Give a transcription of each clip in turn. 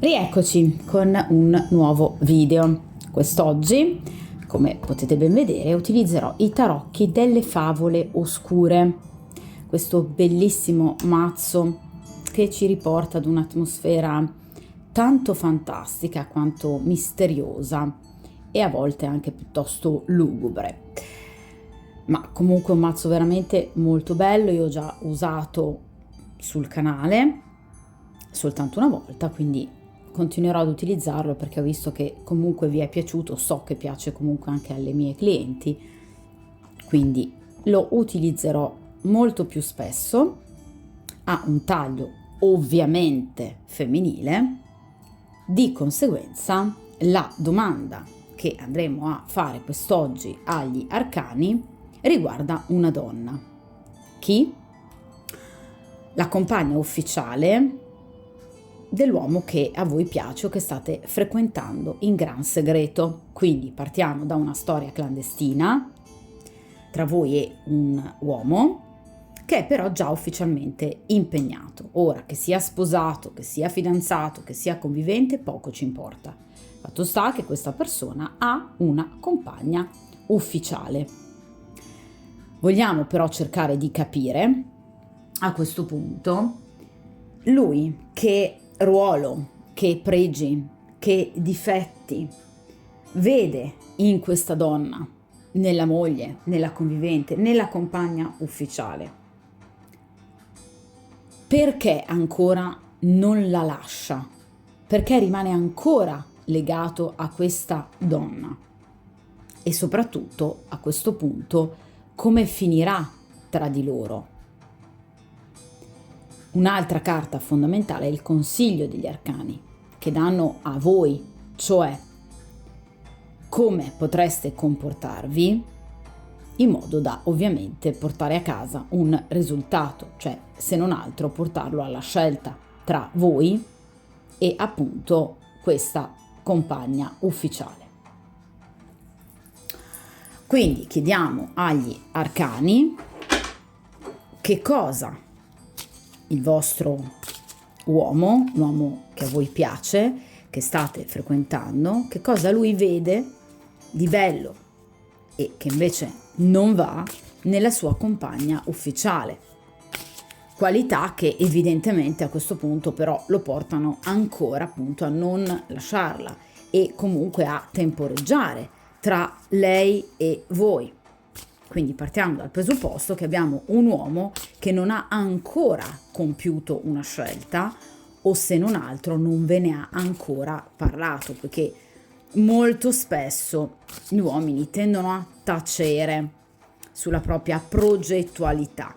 Rieccoci con un nuovo video. Quest'oggi, come potete ben vedere, utilizzerò i tarocchi delle favole oscure, questo bellissimo mazzo che ci riporta ad un'atmosfera tanto fantastica quanto misteriosa e a volte anche piuttosto lugubre. Ma comunque un mazzo veramente molto bello, io ho già usato sul canale soltanto una volta, quindi continuerò ad utilizzarlo perché ho visto che comunque vi è piaciuto, so che piace comunque anche alle mie clienti, quindi lo utilizzerò molto più spesso. Ha un taglio ovviamente femminile, di conseguenza la domanda che andremo a fare quest'oggi agli arcani riguarda una donna. Chi? La compagna ufficiale dell'uomo che a voi piace o che state frequentando in gran segreto. Quindi partiamo da una storia clandestina tra voi e un uomo che è però già ufficialmente impegnato. Ora, che sia sposato, che sia fidanzato, che sia convivente, poco ci importa. Fatto sta che questa persona ha una compagna ufficiale. Vogliamo però cercare di capire a questo punto lui che ruolo, che pregi, che difetti vede in questa donna, nella moglie, nella convivente, nella compagna ufficiale. Perché ancora non la lascia? Perché rimane ancora legato a questa donna? E soprattutto, a questo punto, come finirà tra di loro? Un'altra carta fondamentale è il consiglio degli arcani, che danno a voi, cioè come potreste comportarvi in modo da ovviamente portare a casa un risultato, cioè se non altro portarlo alla scelta tra voi e appunto questa compagna ufficiale. Quindi chiediamo agli arcani che cosa il vostro uomo, l'uomo che a voi piace, che state frequentando, che cosa lui vede di bello e che invece non va nella sua compagna ufficiale. Qualità che evidentemente a questo punto però lo portano ancora appunto a non lasciarla e comunque a temporeggiare tra lei e voi. Quindi partiamo dal presupposto che abbiamo un uomo che non ha ancora compiuto una scelta o se non altro non ve ne ha ancora parlato, perché molto spesso gli uomini tendono a tacere sulla propria progettualità,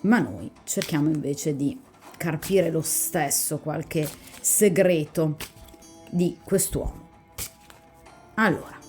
ma noi cerchiamo invece di carpire lo stesso qualche segreto di quest'uomo. Allora,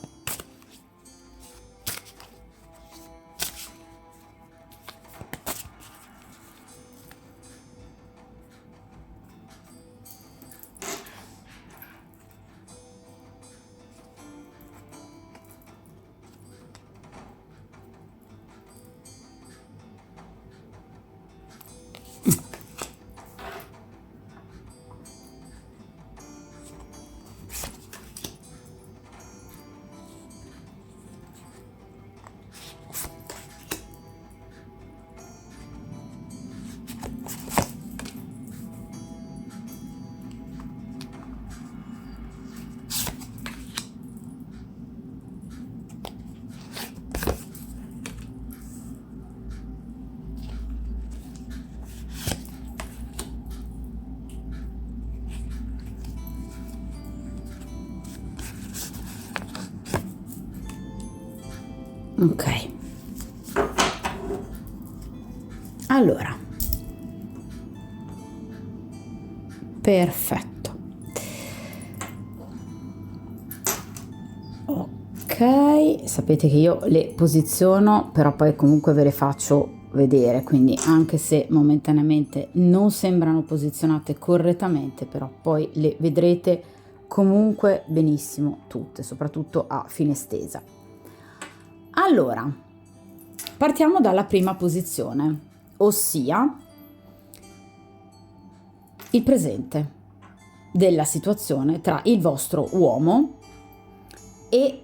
ok. Allora, perfetto. Ok, sapete che io le posiziono, però poi comunque ve le faccio vedere, quindi anche se momentaneamente non sembrano posizionate correttamente, però poi le vedrete comunque benissimo tutte, soprattutto a fine stesa. Allora, partiamo dalla prima posizione, ossia il presente. della situazione tra il vostro uomo e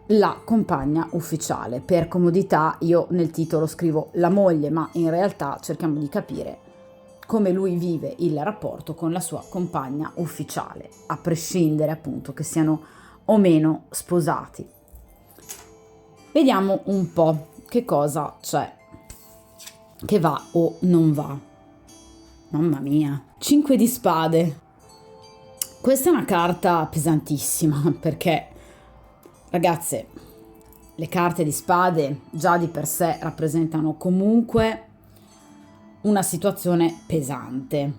la compagna ufficiale. Per comodità io nel titolo scrivo la moglie, ma in realtà cerchiamo di capire come lui vive il rapporto con la sua compagna ufficiale, a prescindere appunto che siano o meno sposati. Vediamo un po' che cosa c'è che va o non va. Mamma mia, 5 di spade. Questa è una carta pesantissima perché, ragazze, le carte di spade già di per sé rappresentano comunque una situazione pesante.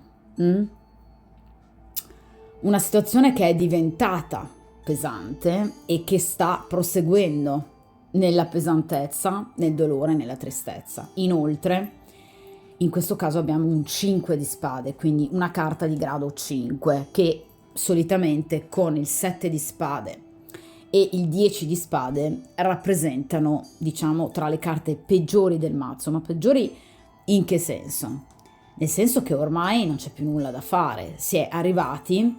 Una situazione che è diventata pesante e che sta proseguendo nella pesantezza, nel dolore, nella tristezza. Inoltre, in questo caso abbiamo un 5 di spade, quindi una carta di grado 5 che solitamente con il 7 di spade e il 10 di spade rappresentano, diciamo, tra le carte peggiori del mazzo. Ma peggiori in che senso? Nel senso che ormai non c'è più nulla da fare, si è arrivati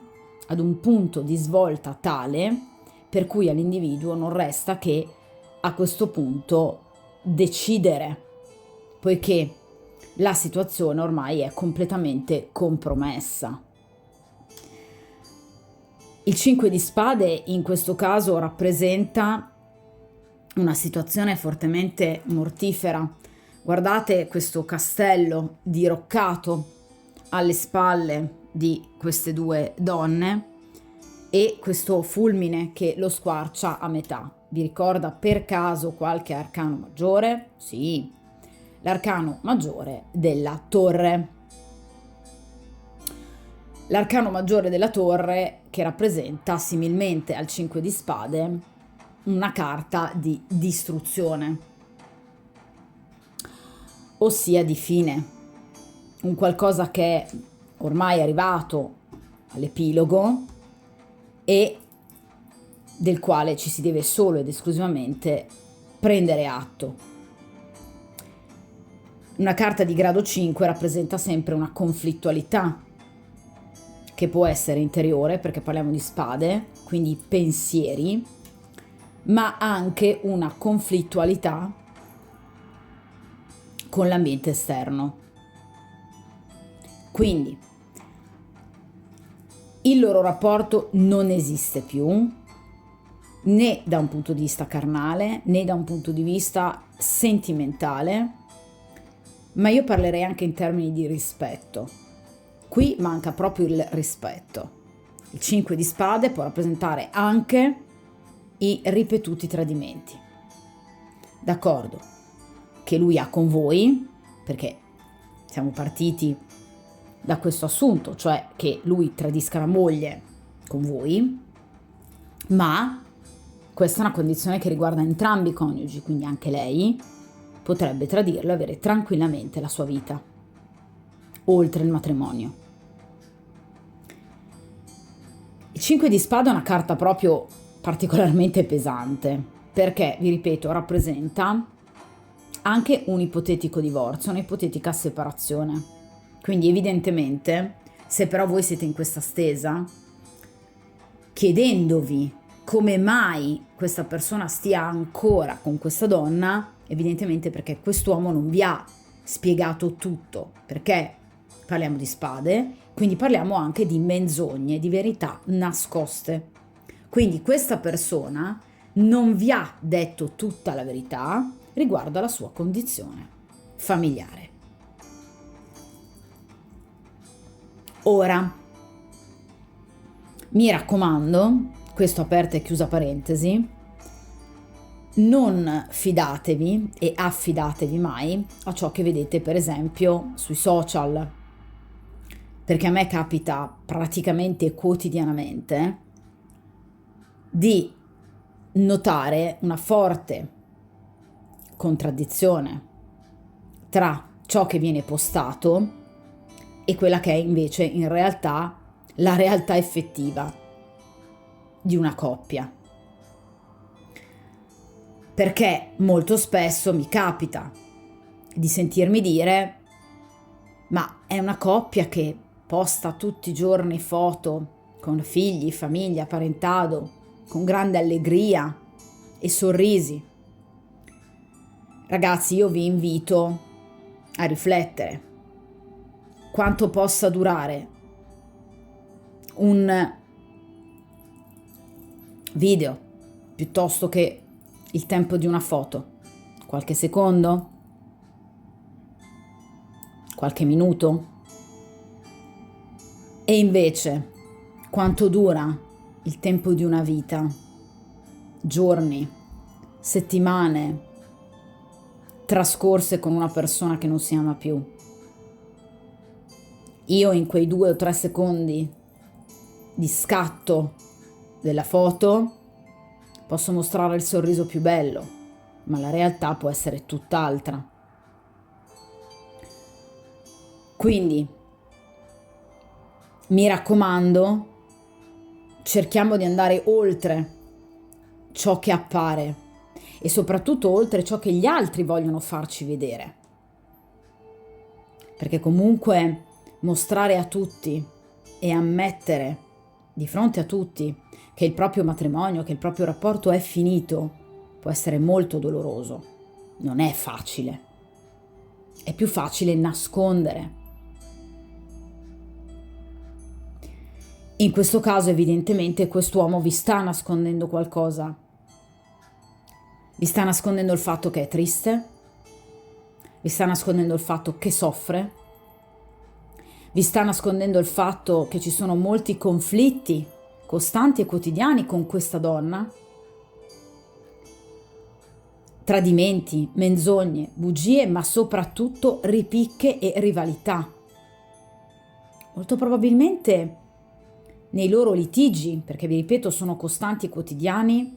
ad un punto di svolta tale per cui all'individuo non resta che a questo punto decidere, poiché la situazione ormai è completamente compromessa. Il 5 di spade in questo caso rappresenta una situazione fortemente mortifera. Guardate questo castello diroccato alle spalle di queste due donne e questo fulmine che lo squarcia a metà. Vi ricorda per caso qualche arcano maggiore? Sì, l'arcano maggiore della torre. L'arcano maggiore della torre che rappresenta similmente al 5 di spade una carta di distruzione, ossia di fine, un qualcosa che è ormai arrivato all'epilogo e del quale ci si deve solo ed esclusivamente prendere atto. Una carta di grado 5 rappresenta sempre una conflittualità che può essere interiore, perché parliamo di spade, quindi pensieri, ma anche una conflittualità con l'ambiente esterno. Quindi il loro rapporto non esiste più, né da un punto di vista carnale, né da un punto di vista sentimentale, ma io parlerei anche in termini di rispetto. Qui manca proprio il rispetto. Il 5 di spade può rappresentare anche i ripetuti tradimenti. D'accordo, che lui ha con voi, perché siamo partiti da questo assunto, cioè che lui tradisca la moglie con voi, ma questa è una condizione che riguarda entrambi i coniugi, quindi anche lei potrebbe tradirlo e avere tranquillamente la sua vita, oltre il matrimonio. Il 5 di spade è una carta proprio particolarmente pesante, perché, vi ripeto, rappresenta anche un ipotetico divorzio, un'ipotetica separazione. Quindi evidentemente, se però voi siete in questa stesa, chiedendovi come mai questa persona stia ancora con questa donna, evidentemente perché quest'uomo non vi ha spiegato tutto, perché parliamo di spade, quindi parliamo anche di menzogne, di verità nascoste. Quindi questa persona non vi ha detto tutta la verità riguardo alla sua condizione familiare. Ora, mi raccomando, questo aperta e chiusa parentesi, non fidatevi e affidatevi mai a ciò che vedete per esempio sui social, perché a me capita praticamente quotidianamente di notare una forte contraddizione tra ciò che viene postato e quella che è invece in realtà la realtà effettiva di una coppia. Perché molto spesso mi capita di sentirmi dire: ma è una coppia che posta tutti i giorni foto con figli, famiglia, parentado, con grande allegria e sorrisi. Ragazzi, io vi invito a riflettere quanto possa durare un video piuttosto che il tempo di una foto. Qualche secondo? Qualche minuto? E invece, quanto dura il tempo di una vita? Giorni, settimane, trascorse con una persona che non si ama più. Io in quei 2 o 3 secondi di scatto della foto posso mostrare il sorriso più bello, ma la realtà può essere tutt'altra. Quindi, mi raccomando, cerchiamo di andare oltre ciò che appare e soprattutto oltre ciò che gli altri vogliono farci vedere. Perché comunque mostrare a tutti e ammettere di fronte a tutti che il proprio matrimonio, che il proprio rapporto è finito, può essere molto doloroso. Non è facile. È più facile nascondere. In questo caso, evidentemente, quest'uomo vi sta nascondendo qualcosa. Vi sta nascondendo il fatto che è triste, vi sta nascondendo il fatto che soffre, vi sta nascondendo il fatto che ci sono molti conflitti costanti e quotidiani con questa donna, tradimenti, menzogne, bugie, ma soprattutto ripicche e rivalità. Molto probabilmente nei loro litigi, perché vi ripeto sono costanti e quotidiani,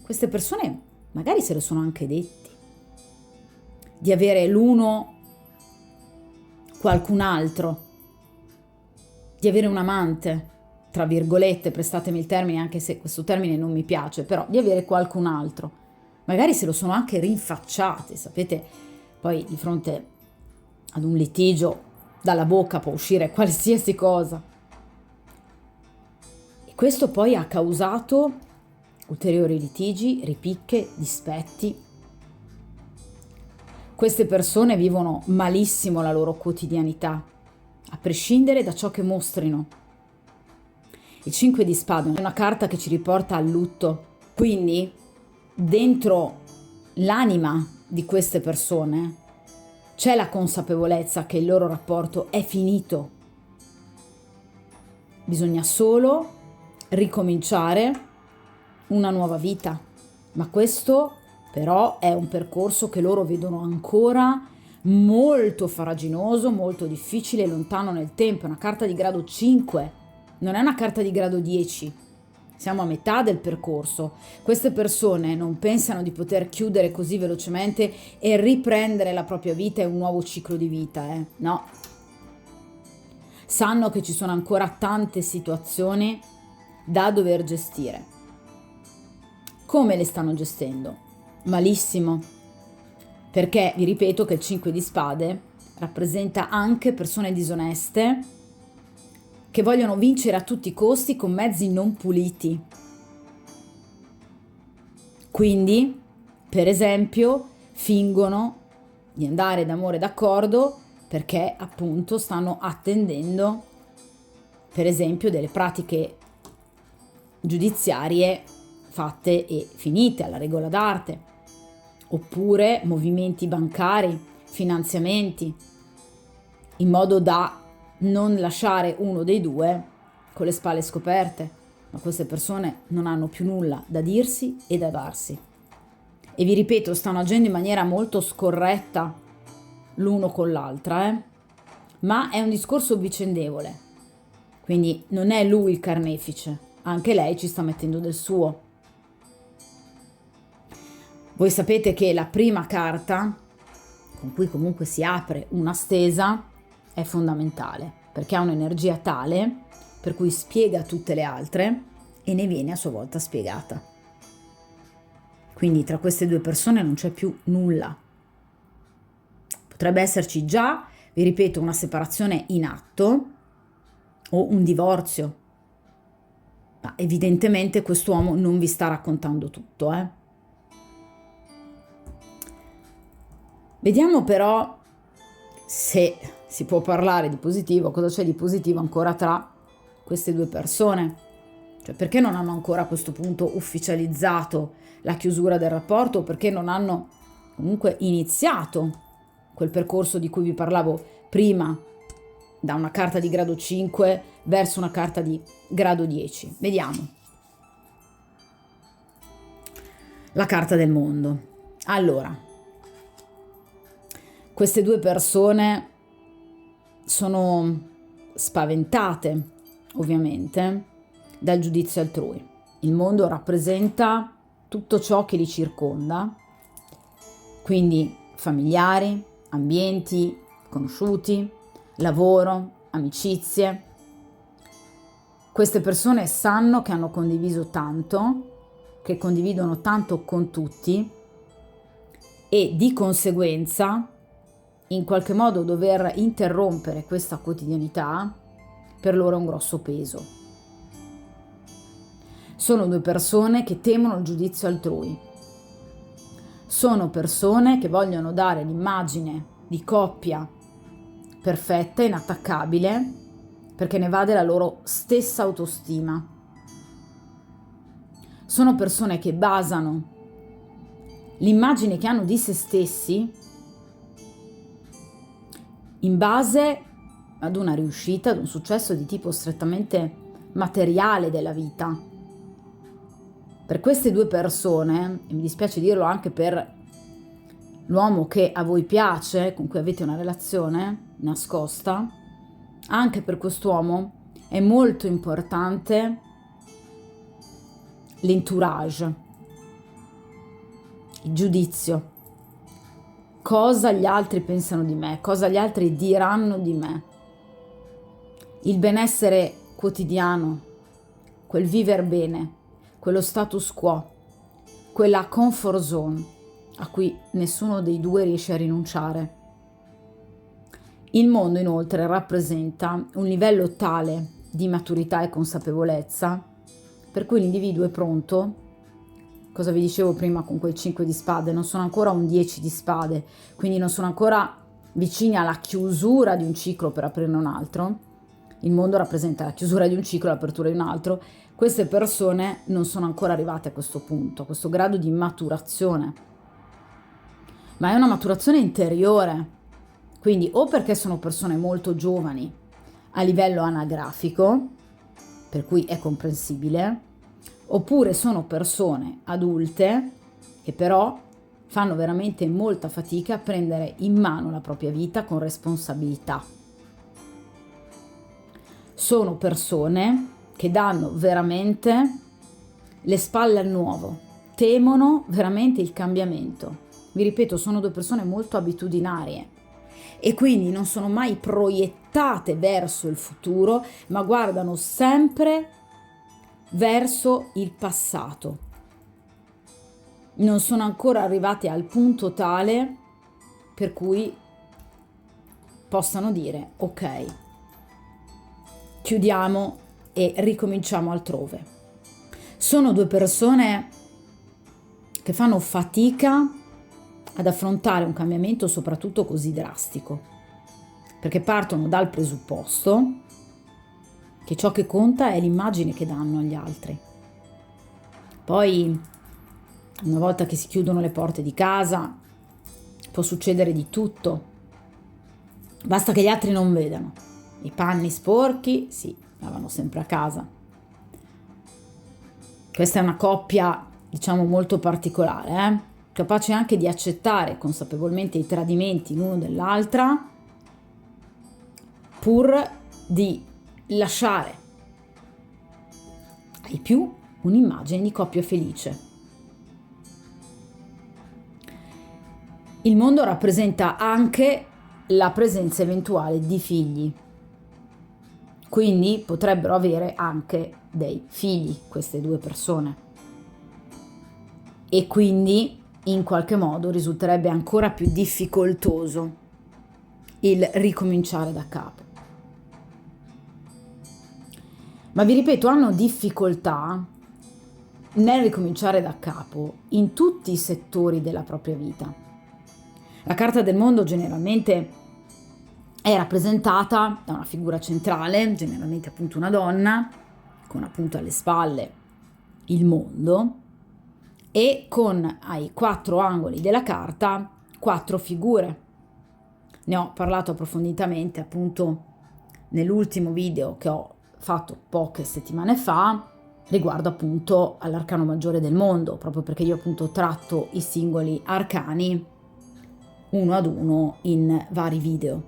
queste persone magari se lo sono anche detti, di avere l'uno qualcun altro, di avere un amante, tra virgolette, prestatemi il termine anche se questo termine non mi piace, però di avere qualcun altro. Magari se lo sono anche rinfacciate, sapete, poi di fronte ad un litigio dalla bocca può uscire qualsiasi cosa. E questo poi ha causato ulteriori litigi, ripicche, dispetti. Queste persone vivono malissimo la loro quotidianità, a prescindere da ciò che mostrino. Il 5 di spade è una carta che ci riporta al lutto, quindi dentro l'anima di queste persone c'è la consapevolezza che il loro rapporto è finito. Bisogna solo ricominciare una nuova vita, ma questo però è un percorso che loro vedono ancora molto farraginoso, molto difficile, lontano nel tempo. È una carta di grado 5, non è una carta di grado 10. Siamo a metà del percorso. Queste persone non pensano di poter chiudere così velocemente e riprendere la propria vita e un nuovo ciclo di vita, no. Sanno che ci sono ancora tante situazioni da dover gestire. Come le stanno gestendo? Malissimo, perché vi ripeto che il 5 di spade rappresenta anche persone disoneste che vogliono vincere a tutti i costi con mezzi non puliti. Quindi, per esempio, fingono di andare d'amore d'accordo perché appunto stanno attendendo, per esempio, delle pratiche giudiziarie fatte e finite alla regola d'arte, oppure movimenti bancari, finanziamenti, in modo da non lasciare uno dei due con le spalle scoperte. Ma queste persone non hanno più nulla da dirsi e da darsi. E vi ripeto, stanno agendo in maniera molto scorretta l'uno con l'altra, ma è un discorso vicendevole. Quindi non è lui il carnefice, anche lei ci sta mettendo del suo. Voi sapete che la prima carta, con cui comunque si apre una stesa, è fondamentale, perché ha un'energia tale per cui spiega tutte le altre e ne viene a sua volta spiegata. Quindi tra queste due persone non c'è più nulla. Potrebbe esserci già, vi ripeto, una separazione in atto o un divorzio. evidentemente quest'uomo non vi sta raccontando tutto, Vediamo però se si può parlare di positivo, cosa c'è di positivo ancora tra queste due persone. Cioè, perché non hanno ancora a questo punto ufficializzato la chiusura del rapporto, o perché non hanno comunque iniziato quel percorso di cui vi parlavo prima, da una carta di grado 5 verso una carta di grado 10. Vediamo. La carta del mondo. Allora, queste due persone sono spaventate, ovviamente, dal giudizio altrui. Il mondo rappresenta tutto ciò che li circonda, quindi familiari, ambienti, conosciuti, lavoro, amicizie. Queste persone sanno che hanno condiviso tanto, che condividono tanto con tutti e di conseguenza in qualche modo dover interrompere questa quotidianità per loro è un grosso peso. Sono due persone che temono il giudizio altrui. Sono persone che vogliono dare l'immagine di coppia perfetta, inattaccabile, perché ne va della loro stessa autostima. Sono persone che basano l'immagine che hanno di se stessi in base ad una riuscita, ad un successo di tipo strettamente materiale della vita. Per queste due persone, e mi dispiace dirlo anche per l'uomo che a voi piace, con cui avete una relazione nascosta, anche per quest'uomo è molto importante l'entourage, il giudizio. Cosa gli altri pensano di me, cosa gli altri diranno di me. Il benessere quotidiano, quel viver bene, quello status quo, quella comfort zone a cui nessuno dei due riesce a rinunciare. Il mondo inoltre rappresenta un livello tale di maturità e consapevolezza per cui l'individuo è pronto. Cosa vi dicevo prima con quel 5 di spade? Non sono ancora un 10 di spade, quindi non sono ancora vicini alla chiusura di un ciclo per aprirne un altro. Il mondo rappresenta la chiusura di un ciclo e l'apertura di un altro. Queste persone non sono ancora arrivate a questo punto, a questo grado di maturazione. Ma è una maturazione interiore. Quindi o perché sono persone molto giovani a livello anagrafico, per cui è comprensibile, oppure sono persone adulte che però fanno veramente molta fatica a prendere in mano la propria vita con responsabilità. Sono persone che danno veramente le spalle al nuovo, temono veramente il cambiamento. Vi ripeto, sono due persone molto abitudinarie e quindi non sono mai proiettate verso il futuro, ma guardano sempre verso il passato. Non sono ancora arrivati al punto tale per cui possano dire ok, chiudiamo e ricominciamo altrove. Sono due persone che fanno fatica ad affrontare un cambiamento soprattutto così drastico, perché partono dal presupposto che ciò che conta è l'immagine che danno agli altri. Poi, una volta che si chiudono le porte di casa, può succedere di tutto. Basta che gli altri non vedano. I panni sporchi si lavano sempre a casa. Questa è una coppia, diciamo, molto particolare, capace anche di accettare consapevolmente i tradimenti l'uno dell'altra, pur di lasciare ai più un'immagine di coppia felice. Il mondo rappresenta anche la presenza eventuale di figli, quindi potrebbero avere anche dei figli queste due persone e quindi in qualche modo risulterebbe ancora più difficoltoso il ricominciare da capo. ma vi ripeto, hanno difficoltà nel ricominciare da capo in tutti i settori della propria vita. La carta del mondo generalmente è rappresentata da una figura centrale, generalmente appunto una donna, con appunto alle spalle il mondo e con ai 4 angoli della carta 4 figure. Ne ho parlato approfonditamente appunto nell'ultimo video che ho fatto poche settimane fa riguardo appunto all'arcano maggiore del mondo, proprio perché io appunto tratto i singoli arcani uno ad uno in vari video.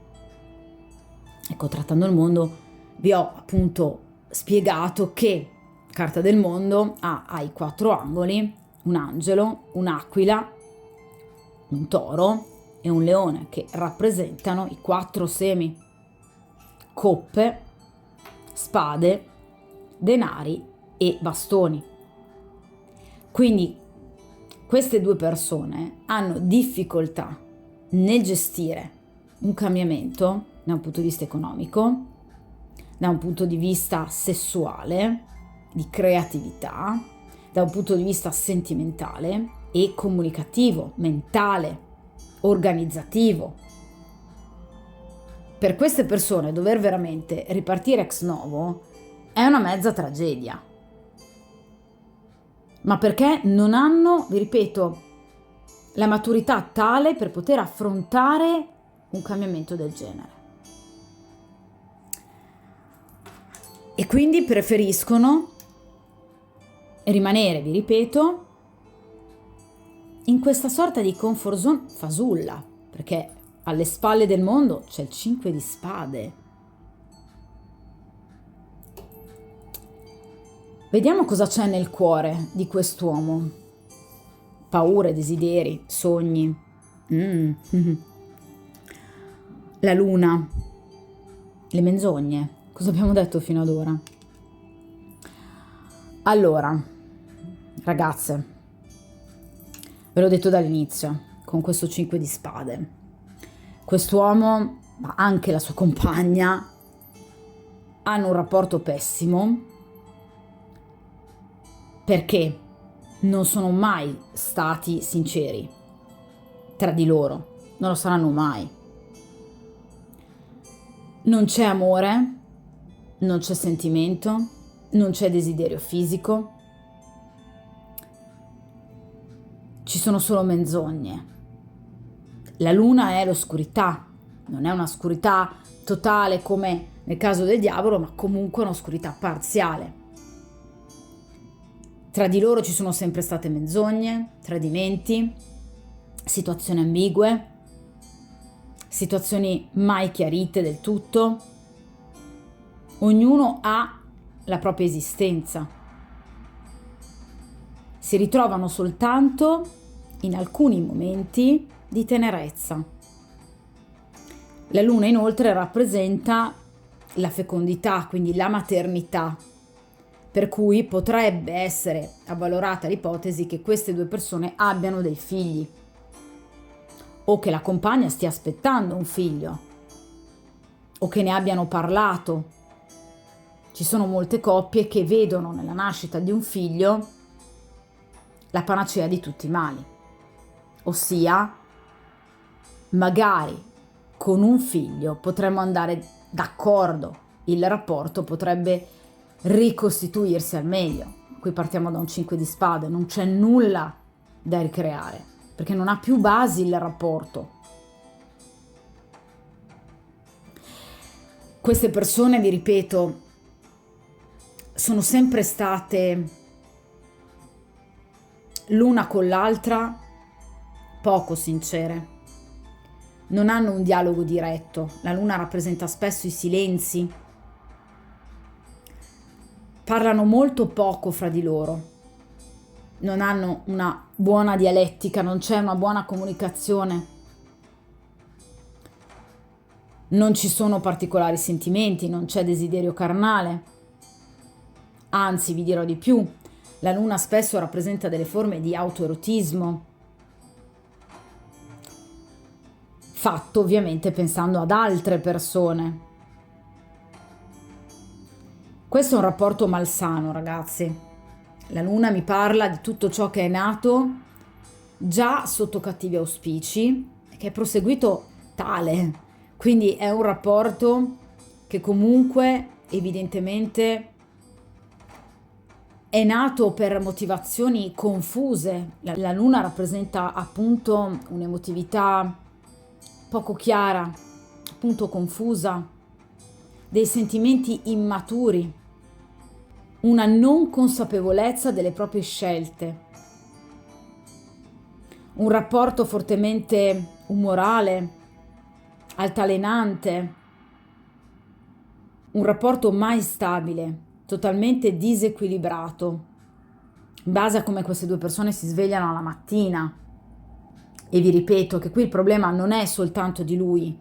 Ecco, trattando il mondo vi ho appunto spiegato che carta del mondo ha ai 4 angoli un angelo, un'aquila, un toro e un leone, che rappresentano i 4 semi: coppe, spade, denari e bastoni. Quindi queste 2 persone hanno difficoltà nel gestire un cambiamento da un punto di vista economico, da un punto di vista sessuale, di creatività, da un punto di vista sentimentale e comunicativo, mentale, organizzativo. Per queste persone dover veramente ripartire ex novo è una mezza tragedia. Ma perché non hanno, vi ripeto, la maturità tale per poter affrontare un cambiamento del genere. E quindi preferiscono rimanere, vi ripeto, in questa sorta di comfort zone fasulla, perché alle spalle del mondo c'è il 5 di spade. Vediamo cosa c'è nel cuore di quest'uomo. Paure, desideri, sogni. La luna, le menzogne. Cosa abbiamo detto fino ad ora? Allora, ragazze, ve l'ho detto dall'inizio, con questo 5 di spade. Quest'uomo, ma anche la sua compagna, hanno un rapporto pessimo perché non sono mai stati sinceri tra di loro, non lo saranno mai. Non c'è amore, non c'è sentimento, non c'è desiderio fisico, ci sono solo menzogne. La luna è l'oscurità, non è un'oscurità totale come nel caso del diavolo, ma comunque un'oscurità parziale. Tra di loro ci sono sempre state menzogne, tradimenti, situazioni ambigue, situazioni mai chiarite del tutto. Ognuno ha la propria esistenza. Si ritrovano soltanto in alcuni momenti di tenerezza. La luna inoltre rappresenta la fecondità, quindi la maternità, per cui potrebbe essere avvalorata l'ipotesi che queste 2 persone abbiano dei figli o che la compagna stia aspettando un figlio o che ne abbiano parlato. Ci sono molte coppie che vedono nella nascita di un figlio la panacea di tutti i mali, ossia magari con un figlio potremmo andare d'accordo, il rapporto potrebbe ricostituirsi al meglio. Qui partiamo da un 5 di spade, non c'è nulla da ricreare, perché non ha più basi il rapporto. Queste persone, vi ripeto, sono sempre state l'una con l'altra poco sincere. Non hanno un dialogo diretto. La luna rappresenta spesso i silenzi. Parlano molto poco fra di loro. Non hanno una buona dialettica, non c'è una buona comunicazione. Non ci sono particolari sentimenti, non c'è desiderio carnale. Anzi, vi dirò di più, la luna spesso rappresenta delle forme di autoerotismo, fatto ovviamente pensando ad altre persone. Questo è un rapporto malsano, ragazzi. La luna mi parla di tutto ciò che è nato già sotto cattivi auspici, che è proseguito tale. Quindi è un rapporto che comunque evidentemente è nato per motivazioni confuse. La luna rappresenta appunto un'emotività poco chiara, appunto confusa, dei sentimenti immaturi, una non consapevolezza delle proprie scelte, un rapporto fortemente umorale, altalenante, un rapporto mai stabile, totalmente disequilibrato, in base a come queste due persone si svegliano alla mattina. E vi ripeto che qui il problema non è soltanto di lui,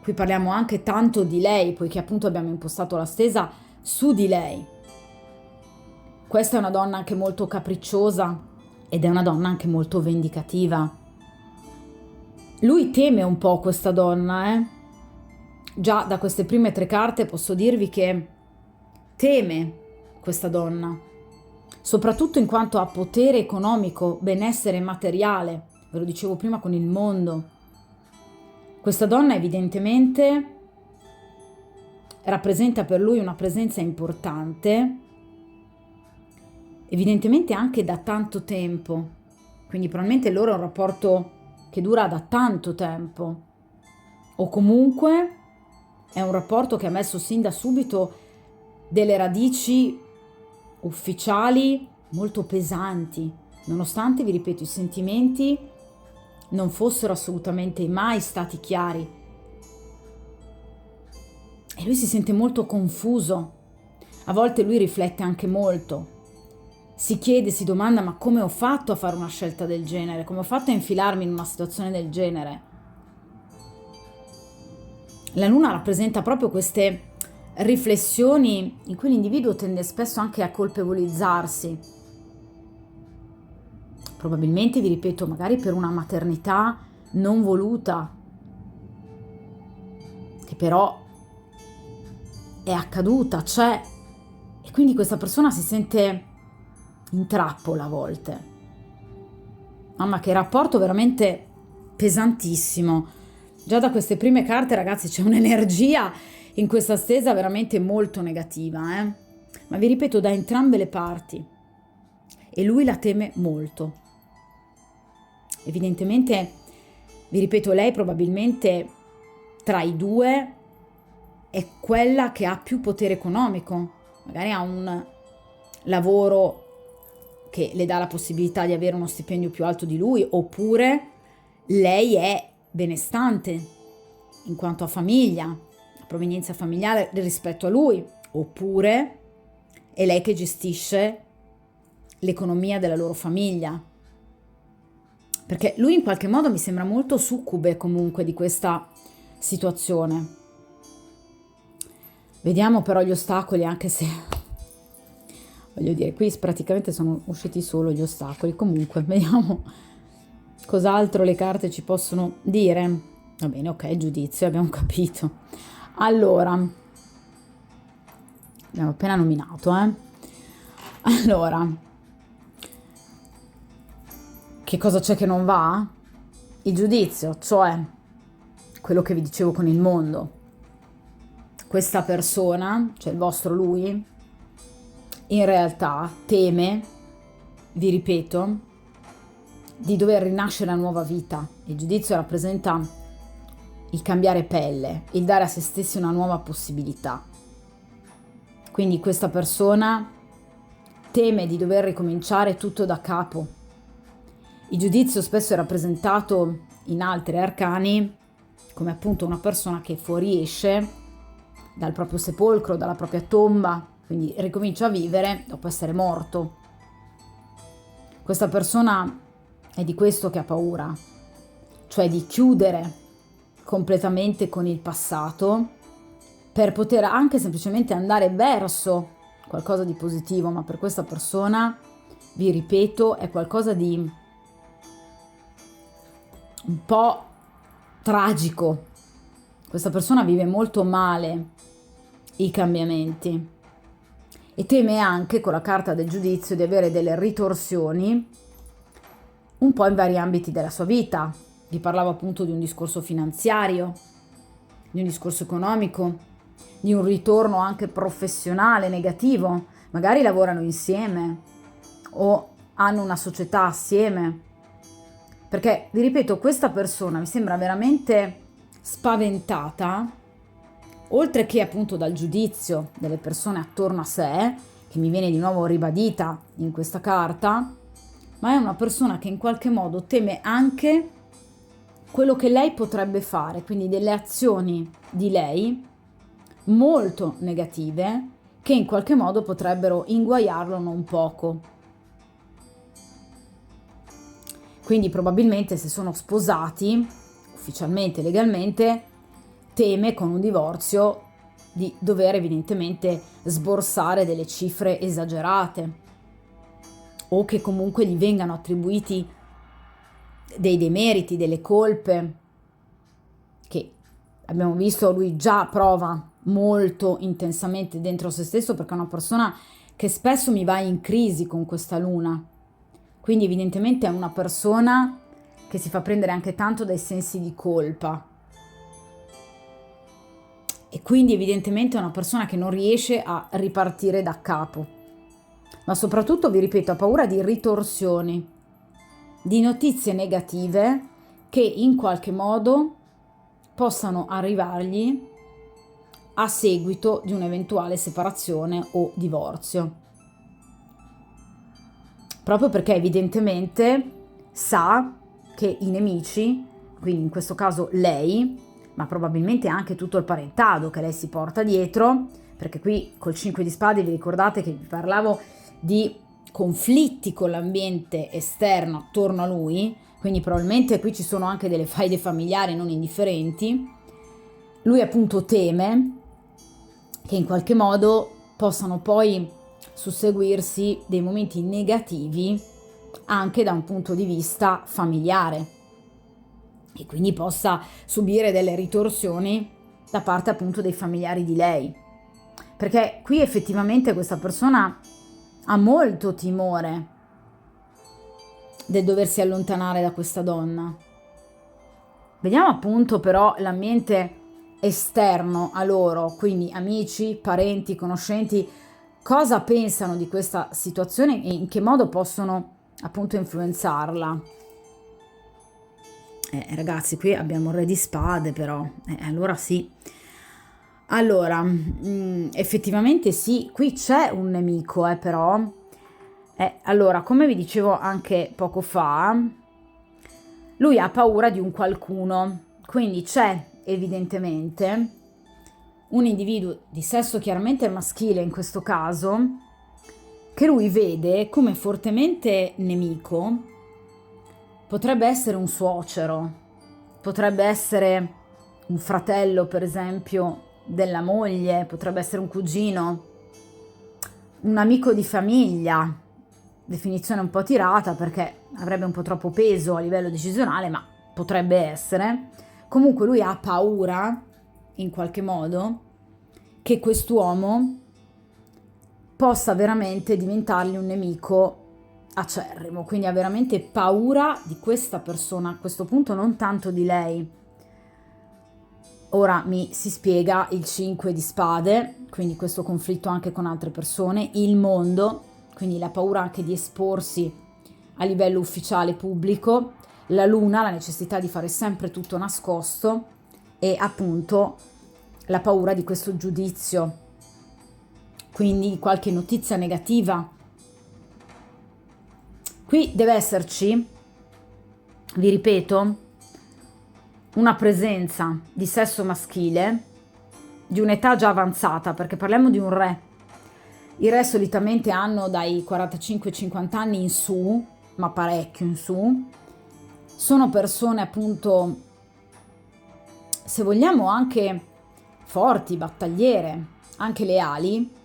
qui parliamo anche tanto di lei, poiché appunto abbiamo impostato la stesa su di lei. Questa è una donna anche molto capricciosa ed è una donna anche molto vendicativa. Lui teme un po' questa donna, eh? Già da queste prime 3 carte posso dirvi che teme questa donna, soprattutto in quanto a potere economico, benessere materiale, ve lo dicevo prima con il mondo. Questa donna evidentemente rappresenta per lui una presenza importante, evidentemente anche da tanto tempo, quindi probabilmente loro è un rapporto che dura da tanto tempo, o comunque è un rapporto che ha messo sin da subito delle radici ufficiali molto pesanti, nonostante, vi ripeto, i sentimenti non fossero assolutamente mai stati chiari. E lui si sente molto confuso, a volte lui riflette anche molto, si chiede, si domanda: ma come ho fatto a fare una scelta del genere? Come ho fatto a infilarmi in una situazione del genere? La luna rappresenta proprio queste riflessioni in cui l'individuo tende spesso anche a colpevolizzarsi. Probabilmente, vi ripeto, magari per una maternità non voluta, che però è accaduta, c'è, e quindi questa persona si sente in trappola a volte. Mamma, che rapporto veramente pesantissimo. Già da queste prime carte, ragazzi, c'è un'energia in questa stesa veramente molto negativa, eh? Ma vi ripeto, da entrambe le parti. E lui la teme molto. Evidentemente, vi ripeto, lei probabilmente tra i due è quella che ha più potere economico. Magari ha un lavoro che le dà la possibilità di avere uno stipendio più alto di lui, oppure lei è benestante in quanto a famiglia, a provenienza familiare rispetto a lui, oppure è lei che gestisce l'economia della loro famiglia. Perché lui in qualche modo mi sembra molto succube comunque di questa situazione. Vediamo però gli ostacoli, anche se voglio dire, qui praticamente sono usciti solo gli ostacoli. Comunque, vediamo cos'altro le carte ci possono dire. Va bene, ok, giudizio, abbiamo capito. Allora, abbiamo appena nominato, Allora, che cosa c'è che non va? Il giudizio, cioè quello che vi dicevo con il mondo. Questa persona, cioè il vostro lui, in realtà teme, vi ripeto, di dover rinascere a nuova vita. Il giudizio rappresenta il cambiare pelle, il dare a se stessi una nuova possibilità. Quindi questa persona teme di dover ricominciare tutto da capo. Il giudizio spesso è rappresentato in altri arcani come appunto una persona che fuoriesce dal proprio sepolcro, dalla propria tomba, quindi ricomincia a vivere dopo essere morto. Questa persona è di questo che ha paura, cioè di chiudere completamente con il passato per poter anche semplicemente andare verso qualcosa di positivo, ma per questa persona, vi ripeto, è qualcosa di un po' tragico. Questa persona vive molto male i cambiamenti. e teme anche con la carta del giudizio di avere delle ritorsioni un po' in vari ambiti della sua vita. Vi parlavo appunto di un discorso finanziario, di un discorso economico, di un ritorno anche professionale negativo. Magari lavorano insieme o hanno una società assieme. Perché, vi ripeto, questa persona mi sembra veramente spaventata, oltre che appunto dal giudizio delle persone attorno a sé, che mi viene di nuovo ribadita in questa carta, ma è una persona che in qualche modo teme anche quello che lei potrebbe fare, quindi delle azioni di lei molto negative che in qualche modo potrebbero inguaiarlo non poco. Quindi probabilmente se sono sposati, ufficialmente, legalmente, teme con un divorzio di dover evidentemente sborsare delle cifre esagerate o che comunque gli vengano attribuiti dei demeriti, delle colpe che abbiamo visto lui già prova molto intensamente dentro se stesso, perché è una persona che spesso mi va in crisi con questa luna. Quindi evidentemente è una persona che si fa prendere anche tanto dai sensi di colpa. E quindi evidentemente è una persona che non riesce a ripartire da capo. Ma soprattutto, vi ripeto, ha paura di ritorsioni, di notizie negative che in qualche modo possano arrivargli a seguito di un'eventuale separazione o divorzio. Proprio perché evidentemente sa che i nemici, quindi in questo caso lei, ma probabilmente anche tutto il parentado che lei si porta dietro, perché qui col 5 di spade vi ricordate che vi parlavo di conflitti con l'ambiente esterno attorno a lui, quindi probabilmente qui ci sono anche delle faide familiari non indifferenti. Lui appunto teme che in qualche modo possano poi susseguirsi dei momenti negativi anche da un punto di vista familiare e quindi possa subire delle ritorsioni da parte appunto dei familiari di lei, perché qui effettivamente questa persona ha molto timore del doversi allontanare da questa donna. Vediamo appunto però l'ambiente esterno a loro, quindi amici, parenti, conoscenti, cosa pensano di questa situazione e in che modo possono appunto influenzarla. Ragazzi, qui abbiamo il re di spade però, allora sì. Allora, effettivamente sì, qui c'è un nemico però. Allora, come vi dicevo anche poco fa, lui ha paura di un qualcuno, quindi c'è evidentemente un individuo di sesso chiaramente maschile in questo caso, che lui vede come fortemente nemico. Potrebbe essere un suocero, potrebbe essere un fratello, per esempio, della moglie, potrebbe essere un cugino, un amico di famiglia, definizione un po' tirata perché avrebbe un po' troppo peso a livello decisionale, ma potrebbe essere. Comunque lui ha paura, in qualche modo, che quest'uomo possa veramente diventargli un nemico acerrimo, quindi ha veramente paura di questa persona, a questo punto non tanto di lei. Ora mi si spiega il 5 di spade, quindi questo conflitto anche con altre persone, il mondo, quindi la paura anche di esporsi a livello ufficiale pubblico, la luna, la necessità di fare sempre tutto nascosto e appunto la paura di questo giudizio, quindi qualche notizia negativa. Qui deve esserci, vi ripeto, una presenza di sesso maschile di un'età già avanzata, perché parliamo di un re. I re solitamente hanno dai 45-50 anni in su, ma parecchio in su. Sono persone appunto, se vogliamo, anche forti, battagliere, anche leali,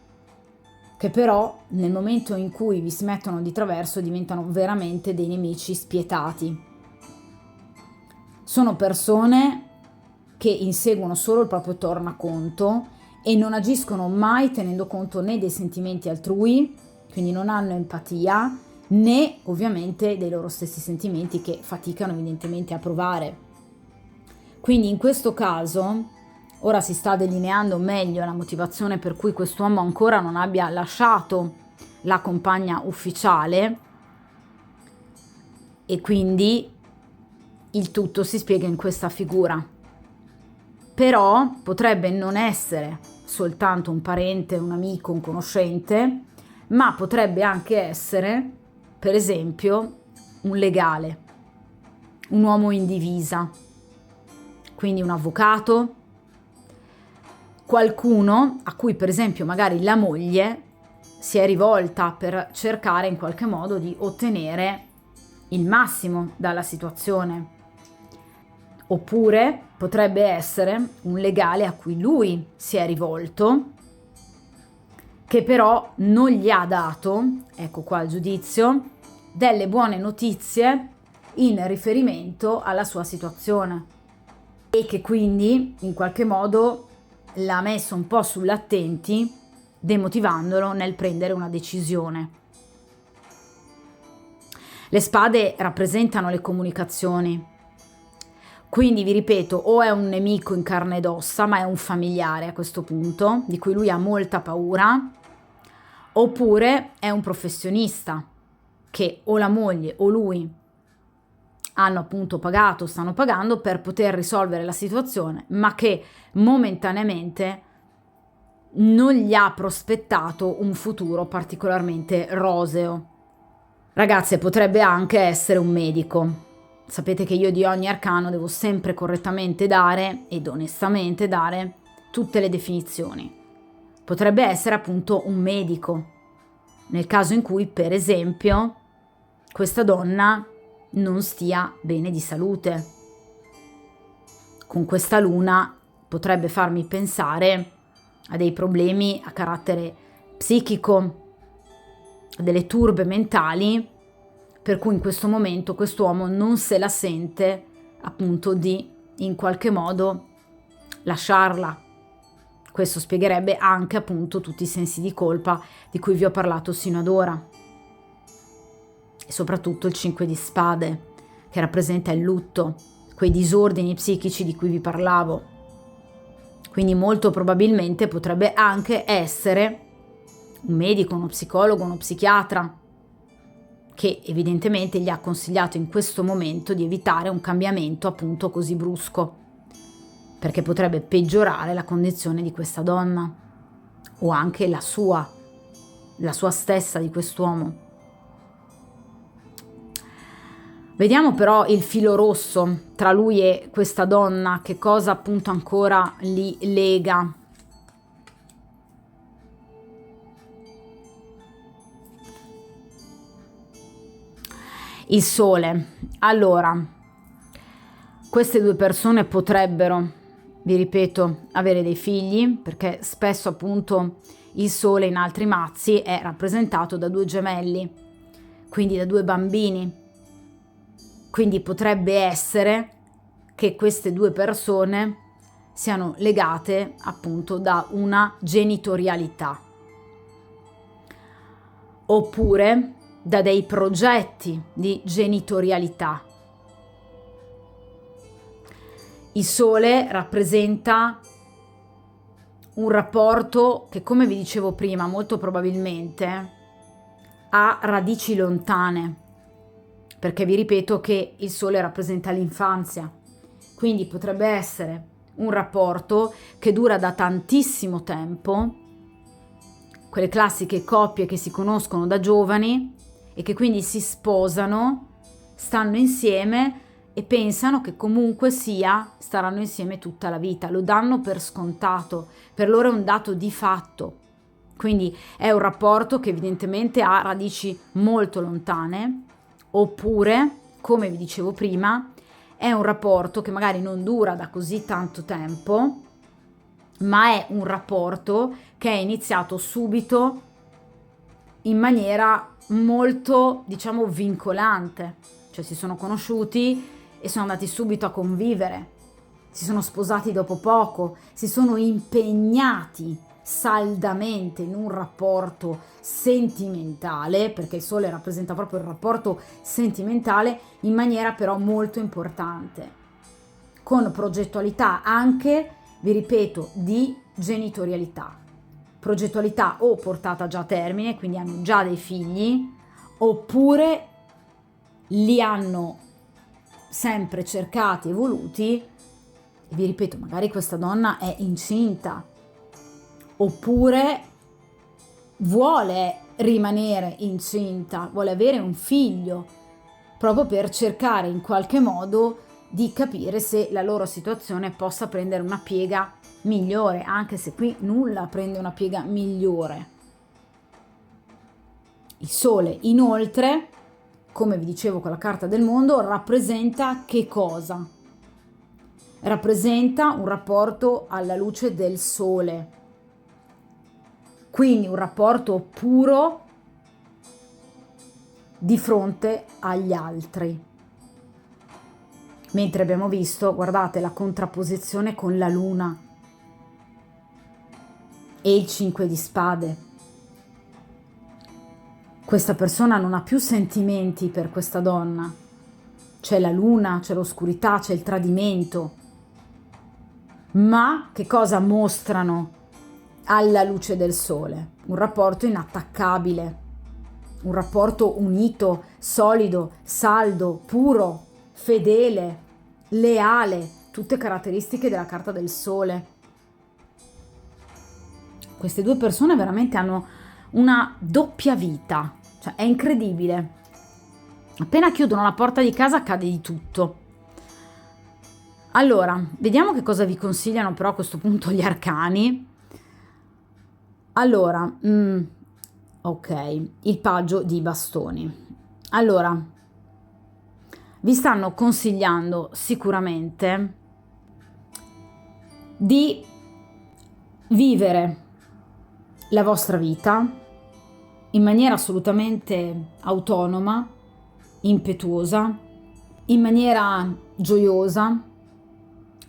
che però nel momento in cui vi si mettono di traverso diventano veramente dei nemici spietati. Sono persone che inseguono solo il proprio tornaconto e non agiscono mai tenendo conto né dei sentimenti altrui, quindi non hanno empatia, né ovviamente dei loro stessi sentimenti che faticano evidentemente a provare. Quindi in questo caso ora si sta delineando meglio la motivazione per cui quest'uomo ancora non abbia lasciato la compagna ufficiale, e quindi il tutto si spiega in questa figura. Però potrebbe non essere soltanto un parente, un amico, un conoscente, ma potrebbe anche essere, per esempio, un legale, un uomo in divisa, quindi un avvocato, qualcuno a cui per esempio magari la moglie si è rivolta per cercare in qualche modo di ottenere il massimo dalla situazione. Oppure potrebbe essere un legale a cui lui si è rivolto, che però non gli ha dato, ecco qua il giudizio, delle buone notizie in riferimento alla sua situazione, e che quindi in qualche modo l'ha messo un po' sull'attenti, demotivandolo nel prendere una decisione. Le spade rappresentano le comunicazioni. Quindi vi ripeto, o è un nemico in carne ed ossa, ma è un familiare a questo punto, di cui lui ha molta paura, oppure è un professionista che o la moglie o lui hanno appunto pagato, stanno pagando per poter risolvere la situazione, ma che momentaneamente non gli ha prospettato un futuro particolarmente roseo. Ragazze, potrebbe anche essere un medico. Sapete che io di ogni arcano devo sempre correttamente dare ed onestamente dare tutte le definizioni. Potrebbe essere appunto un medico, nel caso in cui, per esempio, questa donna non stia bene di salute. Con questa luna potrebbe farmi pensare a dei problemi a carattere psichico, a delle turbe mentali, per cui in questo momento quest'uomo non se la sente appunto di in qualche modo lasciarla. Questo spiegherebbe anche appunto tutti i sensi di colpa di cui vi ho parlato sino ad ora, e soprattutto il 5 di spade, che rappresenta il lutto, quei disordini psichici di cui vi parlavo. Quindi molto probabilmente potrebbe anche essere un medico, uno psicologo, uno psichiatra, che evidentemente gli ha consigliato in questo momento di evitare un cambiamento appunto così brusco, perché potrebbe peggiorare la condizione di questa donna o anche la sua stessa, di quest'uomo. Vediamo però il filo rosso tra lui e questa donna, che cosa appunto ancora li lega. Il sole. Allora, queste due persone potrebbero, vi ripeto, avere dei figli, perché spesso appunto il sole in altri mazzi è rappresentato da due gemelli, quindi da due bambini. Quindi potrebbe essere che queste due persone siano legate appunto da una genitorialità, oppure da dei progetti di genitorialità. Il sole rappresenta un rapporto che, come vi dicevo prima, molto probabilmente ha radici lontane, perché vi ripeto che il sole rappresenta l'infanzia, quindi potrebbe essere un rapporto che dura da tantissimo tempo, quelle classiche coppie che si conoscono da giovani e che quindi si sposano, stanno insieme e pensano che comunque sia staranno insieme tutta la vita, lo danno per scontato, per loro è un dato di fatto. Quindi è un rapporto che evidentemente ha radici molto lontane, oppure, come vi dicevo prima, è un rapporto che magari non dura da così tanto tempo, ma è un rapporto che è iniziato subito in maniera molto, diciamo, vincolante, cioè si sono conosciuti e sono andati subito a convivere, si sono sposati dopo poco, si sono impegnati saldamente in un rapporto sentimentale, perché il sole rappresenta proprio il rapporto sentimentale, in maniera però molto importante, con progettualità anche, vi ripeto, di genitorialità. Progettualità o portata già a termine, quindi hanno già dei figli, oppure li hanno sempre cercati e voluti, e vi ripeto, magari questa donna è incinta, oppure vuole rimanere incinta, vuole avere un figlio, proprio per cercare in qualche modo di capire se la loro situazione possa prendere una piega migliore, anche se qui nulla prende una piega migliore. Il sole, inoltre, come vi dicevo con la carta del mondo, rappresenta che cosa? Rappresenta un rapporto alla luce del sole, quindi un rapporto puro di fronte agli altri. Mentre abbiamo visto, guardate, la contrapposizione con la luna e il 5 di spade. Questa persona non ha più sentimenti per questa donna. C'è la luna, c'è l'oscurità, c'è il tradimento. Ma che cosa mostrano alla luce del sole? Un rapporto inattaccabile, un rapporto unito, solido, saldo, puro, fedele, leale, tutte caratteristiche della carta del sole. Queste due persone veramente hanno una doppia vita, cioè è incredibile. Appena chiudono la porta di casa accade di tutto. Allora, vediamo che cosa vi consigliano però a questo punto gli arcani. Allora, ok, il paggio di bastoni. Allora, vi stanno consigliando sicuramente di vivere la vostra vita in maniera assolutamente autonoma, impetuosa, in maniera gioiosa,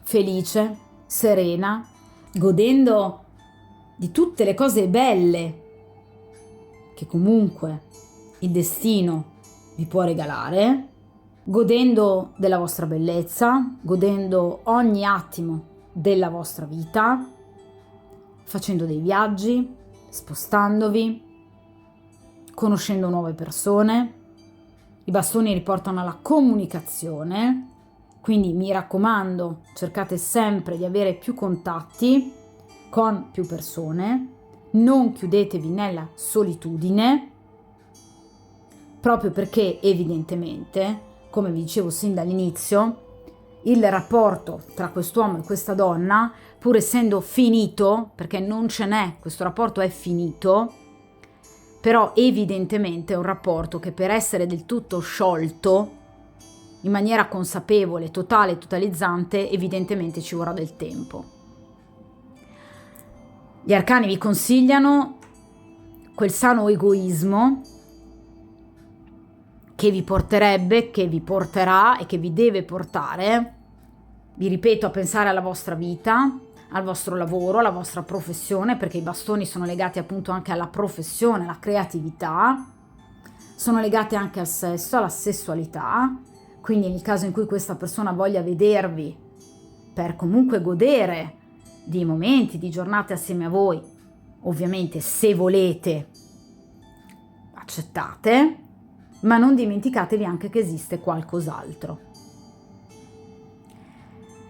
felice, serena, godendo di tutte le cose belle che comunque il destino vi può regalare, godendo della vostra bellezza, godendo ogni attimo della vostra vita, facendo dei viaggi, spostandovi, conoscendo nuove persone. I bastoni riportano alla comunicazione, quindi mi raccomando, cercate sempre di avere più contatti con più persone, non chiudetevi nella solitudine, proprio perché evidentemente, come vi dicevo sin dall'inizio, il rapporto tra quest'uomo e questa donna, pur essendo finito, perché non ce n'è, questo rapporto è finito, però evidentemente è un rapporto che per essere del tutto sciolto, in maniera consapevole, totale, totalizzante, evidentemente ci vorrà del tempo. Gli arcani vi consigliano quel sano egoismo che vi porterebbe, che vi porterà e che vi deve portare, vi ripeto, a pensare alla vostra vita, al vostro lavoro, alla vostra professione, perché i bastoni sono legati appunto anche alla professione, alla creatività, sono legati anche al sesso, alla sessualità, quindi nel caso in cui questa persona voglia vedervi per comunque godere di momenti, di giornate assieme a voi, ovviamente se volete accettate, ma non dimenticatevi anche che esiste qualcos'altro.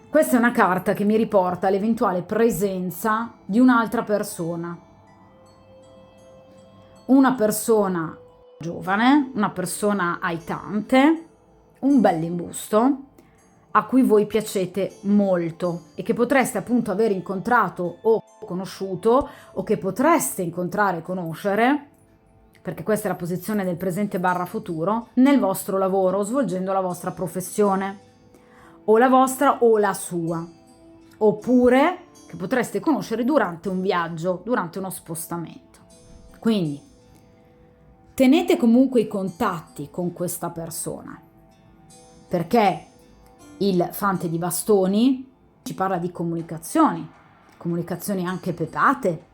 Questa è una carta che mi riporta all'eventuale presenza di un'altra persona. Una persona giovane, una persona aitante, un bell'imbusto, a cui voi piacete molto e che potreste appunto aver incontrato o conosciuto o che potreste incontrare e conoscere, perché questa è la posizione del presente barra futuro, nel vostro lavoro, svolgendo la vostra professione, o la vostra o la sua, oppure che potreste conoscere durante un viaggio, durante uno spostamento. Quindi tenete comunque i contatti con questa persona, perché il fante di bastoni ci parla di comunicazioni anche pepate,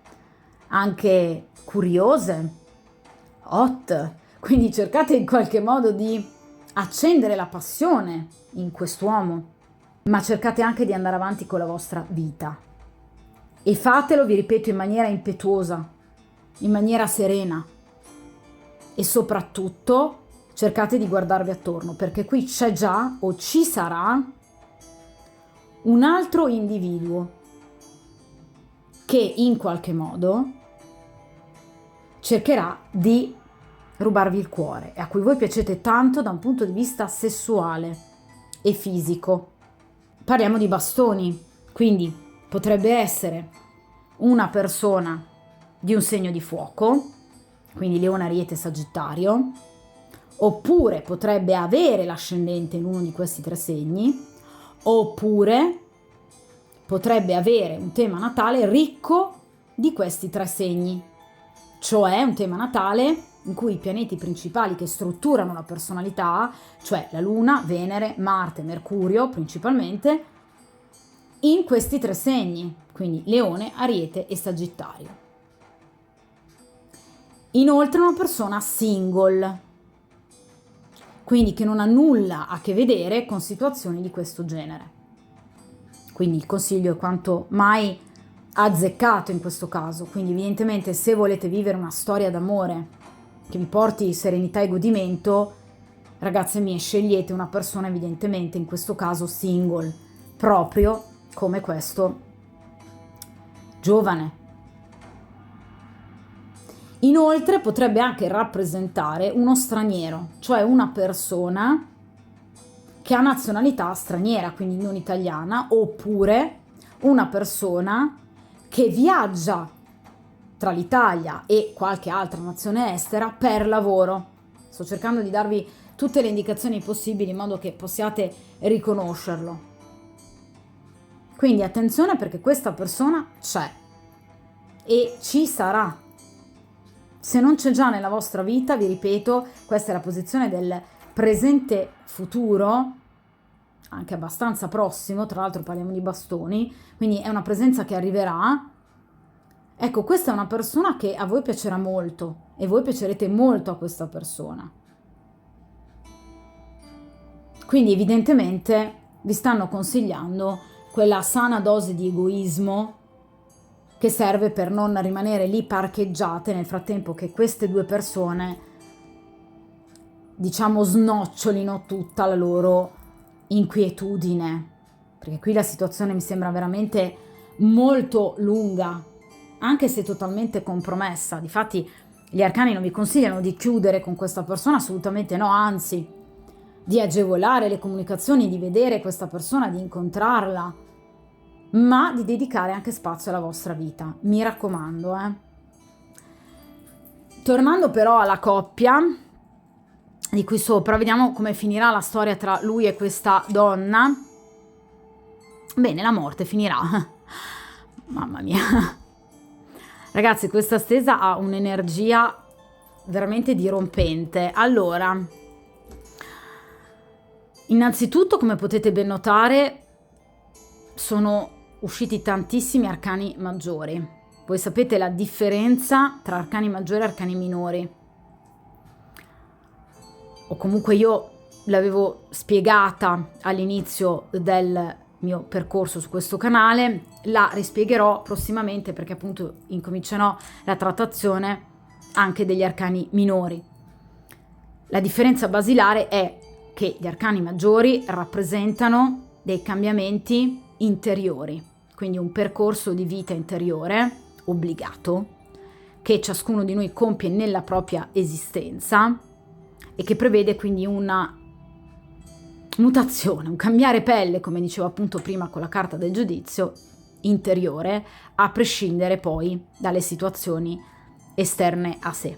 anche curiose, hot, quindi cercate in qualche modo di accendere la passione in quest'uomo, ma cercate anche di andare avanti con la vostra vita e fatelo, vi ripeto, in maniera impetuosa, in maniera serena e soprattutto cercate di guardarvi attorno, perché qui c'è già o ci sarà un altro individuo che in qualche modo cercherà di rubarvi il cuore e a cui voi piacete tanto da un punto di vista sessuale e fisico. Parliamo di bastoni, quindi potrebbe essere una persona di un segno di fuoco, quindi Leone, Ariete, Sagittario, oppure potrebbe avere l'ascendente in uno di questi 3 segni, oppure potrebbe avere un tema natale ricco di questi 3 segni, cioè un tema natale in cui i pianeti principali che strutturano la personalità, cioè la Luna, Venere, Marte, Mercurio principalmente, in questi 3 segni, quindi Leone, Ariete e Sagittario. Inoltre una persona single, quindi che non ha nulla a che vedere con situazioni di questo genere. Quindi il consiglio è quanto mai azzeccato in questo caso, quindi evidentemente se volete vivere una storia d'amore che vi porti serenità e godimento, ragazze mie, scegliete una persona evidentemente in questo caso single, proprio come questo giovane. Inoltre potrebbe anche rappresentare uno straniero, cioè una persona che ha nazionalità straniera, quindi non italiana, oppure una persona che viaggia tra l'Italia e qualche altra nazione estera per lavoro. Sto cercando di darvi tutte le indicazioni possibili in modo che possiate riconoscerlo. Quindi attenzione, perché questa persona c'è e ci sarà. Se non c'è già nella vostra vita, vi ripeto, questa è la posizione del presente futuro, anche abbastanza prossimo, tra l'altro parliamo di bastoni, quindi è una presenza che arriverà. Ecco, questa è una persona che a voi piacerà molto e voi piacerete molto a questa persona. Quindi evidentemente vi stanno consigliando quella sana dose di egoismo che serve per non rimanere lì parcheggiate nel frattempo che queste 2 persone, diciamo, snocciolino tutta la loro inquietudine, perché qui la situazione mi sembra veramente molto lunga, anche se totalmente compromessa. Difatti gli arcani non vi consigliano di chiudere con questa persona, assolutamente no, anzi di agevolare le comunicazioni, di vedere questa persona, di incontrarla, ma di dedicare anche spazio alla vostra vita, mi raccomando. Tornando però alla coppia di qui sopra, vediamo come finirà la storia tra lui e questa donna. Bene, la morte finirà. Mamma mia. Ragazzi, questa stesa ha un'energia veramente dirompente. Allora, innanzitutto, come potete ben notare, sono usciti tantissimi arcani maggiori. Voi sapete la differenza tra arcani maggiori e arcani minori, o comunque io l'avevo spiegata all'inizio del mio percorso su questo canale, la rispiegherò prossimamente perché appunto incomincerò la trattazione anche degli arcani minori. La differenza basilare è che gli arcani maggiori rappresentano dei cambiamenti interiori, quindi un percorso di vita interiore obbligato che ciascuno di noi compie nella propria esistenza e che prevede quindi una mutazione, un cambiare pelle, come dicevo appunto prima con la carta del giudizio, interiore, a prescindere poi dalle situazioni esterne a sé.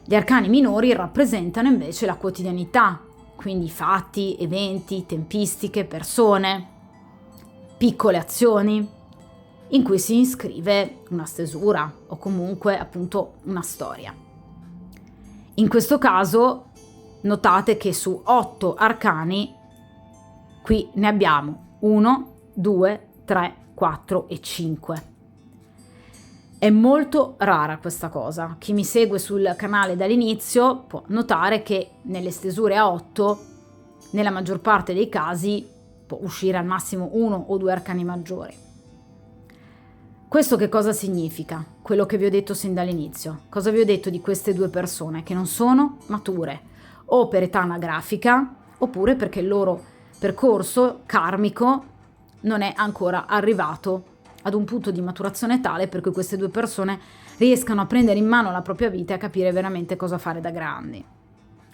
Gli arcani minori rappresentano invece la quotidianità, quindi fatti, eventi, tempistiche, persone, piccole azioni in cui si iscrive una stesura o comunque appunto una storia. In questo caso notate che su 8 arcani qui ne abbiamo 1, 2, 3, 4 e 5. È molto rara questa cosa. Chi mi segue sul canale dall'inizio può notare che nelle stesure a 8, nella maggior parte dei casi, può uscire al massimo 1 o 2 arcani maggiori. Questo che cosa significa? Quello che vi ho detto sin dall'inizio. Cosa vi ho detto di queste due persone? Che non sono mature, o per età anagrafica, oppure perché il loro percorso karmico non è ancora arrivato ad un punto di maturazione tale per cui queste due persone riescano a prendere in mano la propria vita e a capire veramente cosa fare da grandi.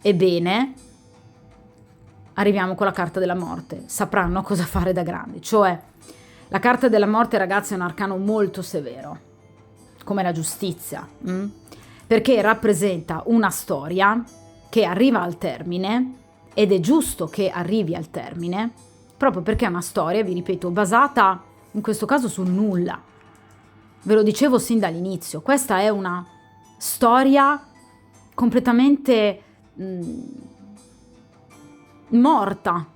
Ebbene, arriviamo con la carta della morte. Sapranno cosa fare da grandi. Cioè, la carta della morte, ragazzi, è un arcano molto severo, come la giustizia, perché rappresenta una storia che arriva al termine, ed è giusto che arrivi al termine, proprio perché è una storia, vi ripeto, basata in questo caso sul nulla. Ve lo dicevo sin dall'inizio, questa è una storia completamente morta,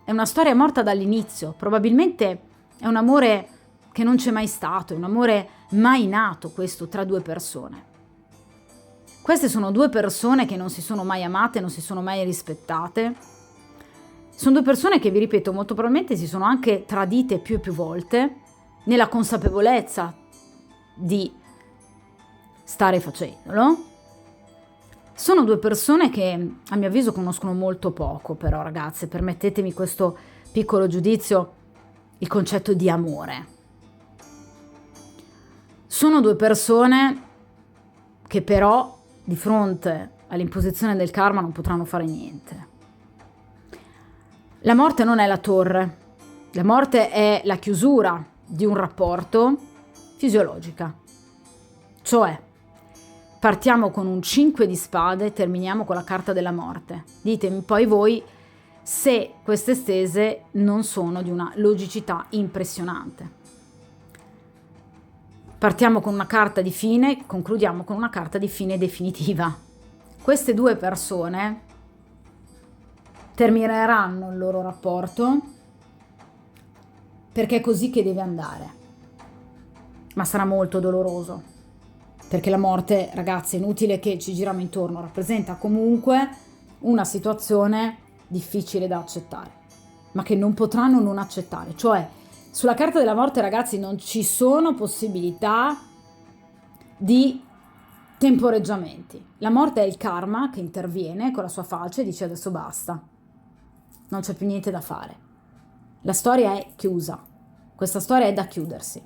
è una storia morta dall'inizio, probabilmente è un amore che non c'è mai stato, è un amore mai nato questo tra due persone. Queste sono due persone che non si sono mai amate, non si sono mai rispettate. Sono due persone che, vi ripeto, molto probabilmente si sono anche tradite più e più volte nella consapevolezza di stare facendolo. Sono due persone che, a mio avviso, conoscono molto poco, però, ragazze, permettetemi questo piccolo giudizio, il concetto di amore. Sono due persone che però, di fronte all'imposizione del karma, non potranno fare niente. La morte non è la torre, la morte è la chiusura di un rapporto fisiologica. Cioè, partiamo con un 5 di spade e terminiamo con la carta della morte. Ditemi poi voi se queste stese non sono di una logicità impressionante. Partiamo con una carta di fine, concludiamo con una carta di fine definitiva. Queste due persone termineranno il loro rapporto perché è così che deve andare, ma sarà molto doloroso, perché la morte, ragazzi, è inutile che ci giriamo intorno, rappresenta comunque una situazione difficile da accettare, ma che non potranno non accettare. Cioè, sulla carta della morte, ragazzi, non ci sono possibilità di temporeggiamenti. La morte è il karma che interviene con la sua falce e dice adesso basta. Non c'è più niente da fare. La storia è chiusa. Questa storia è da chiudersi.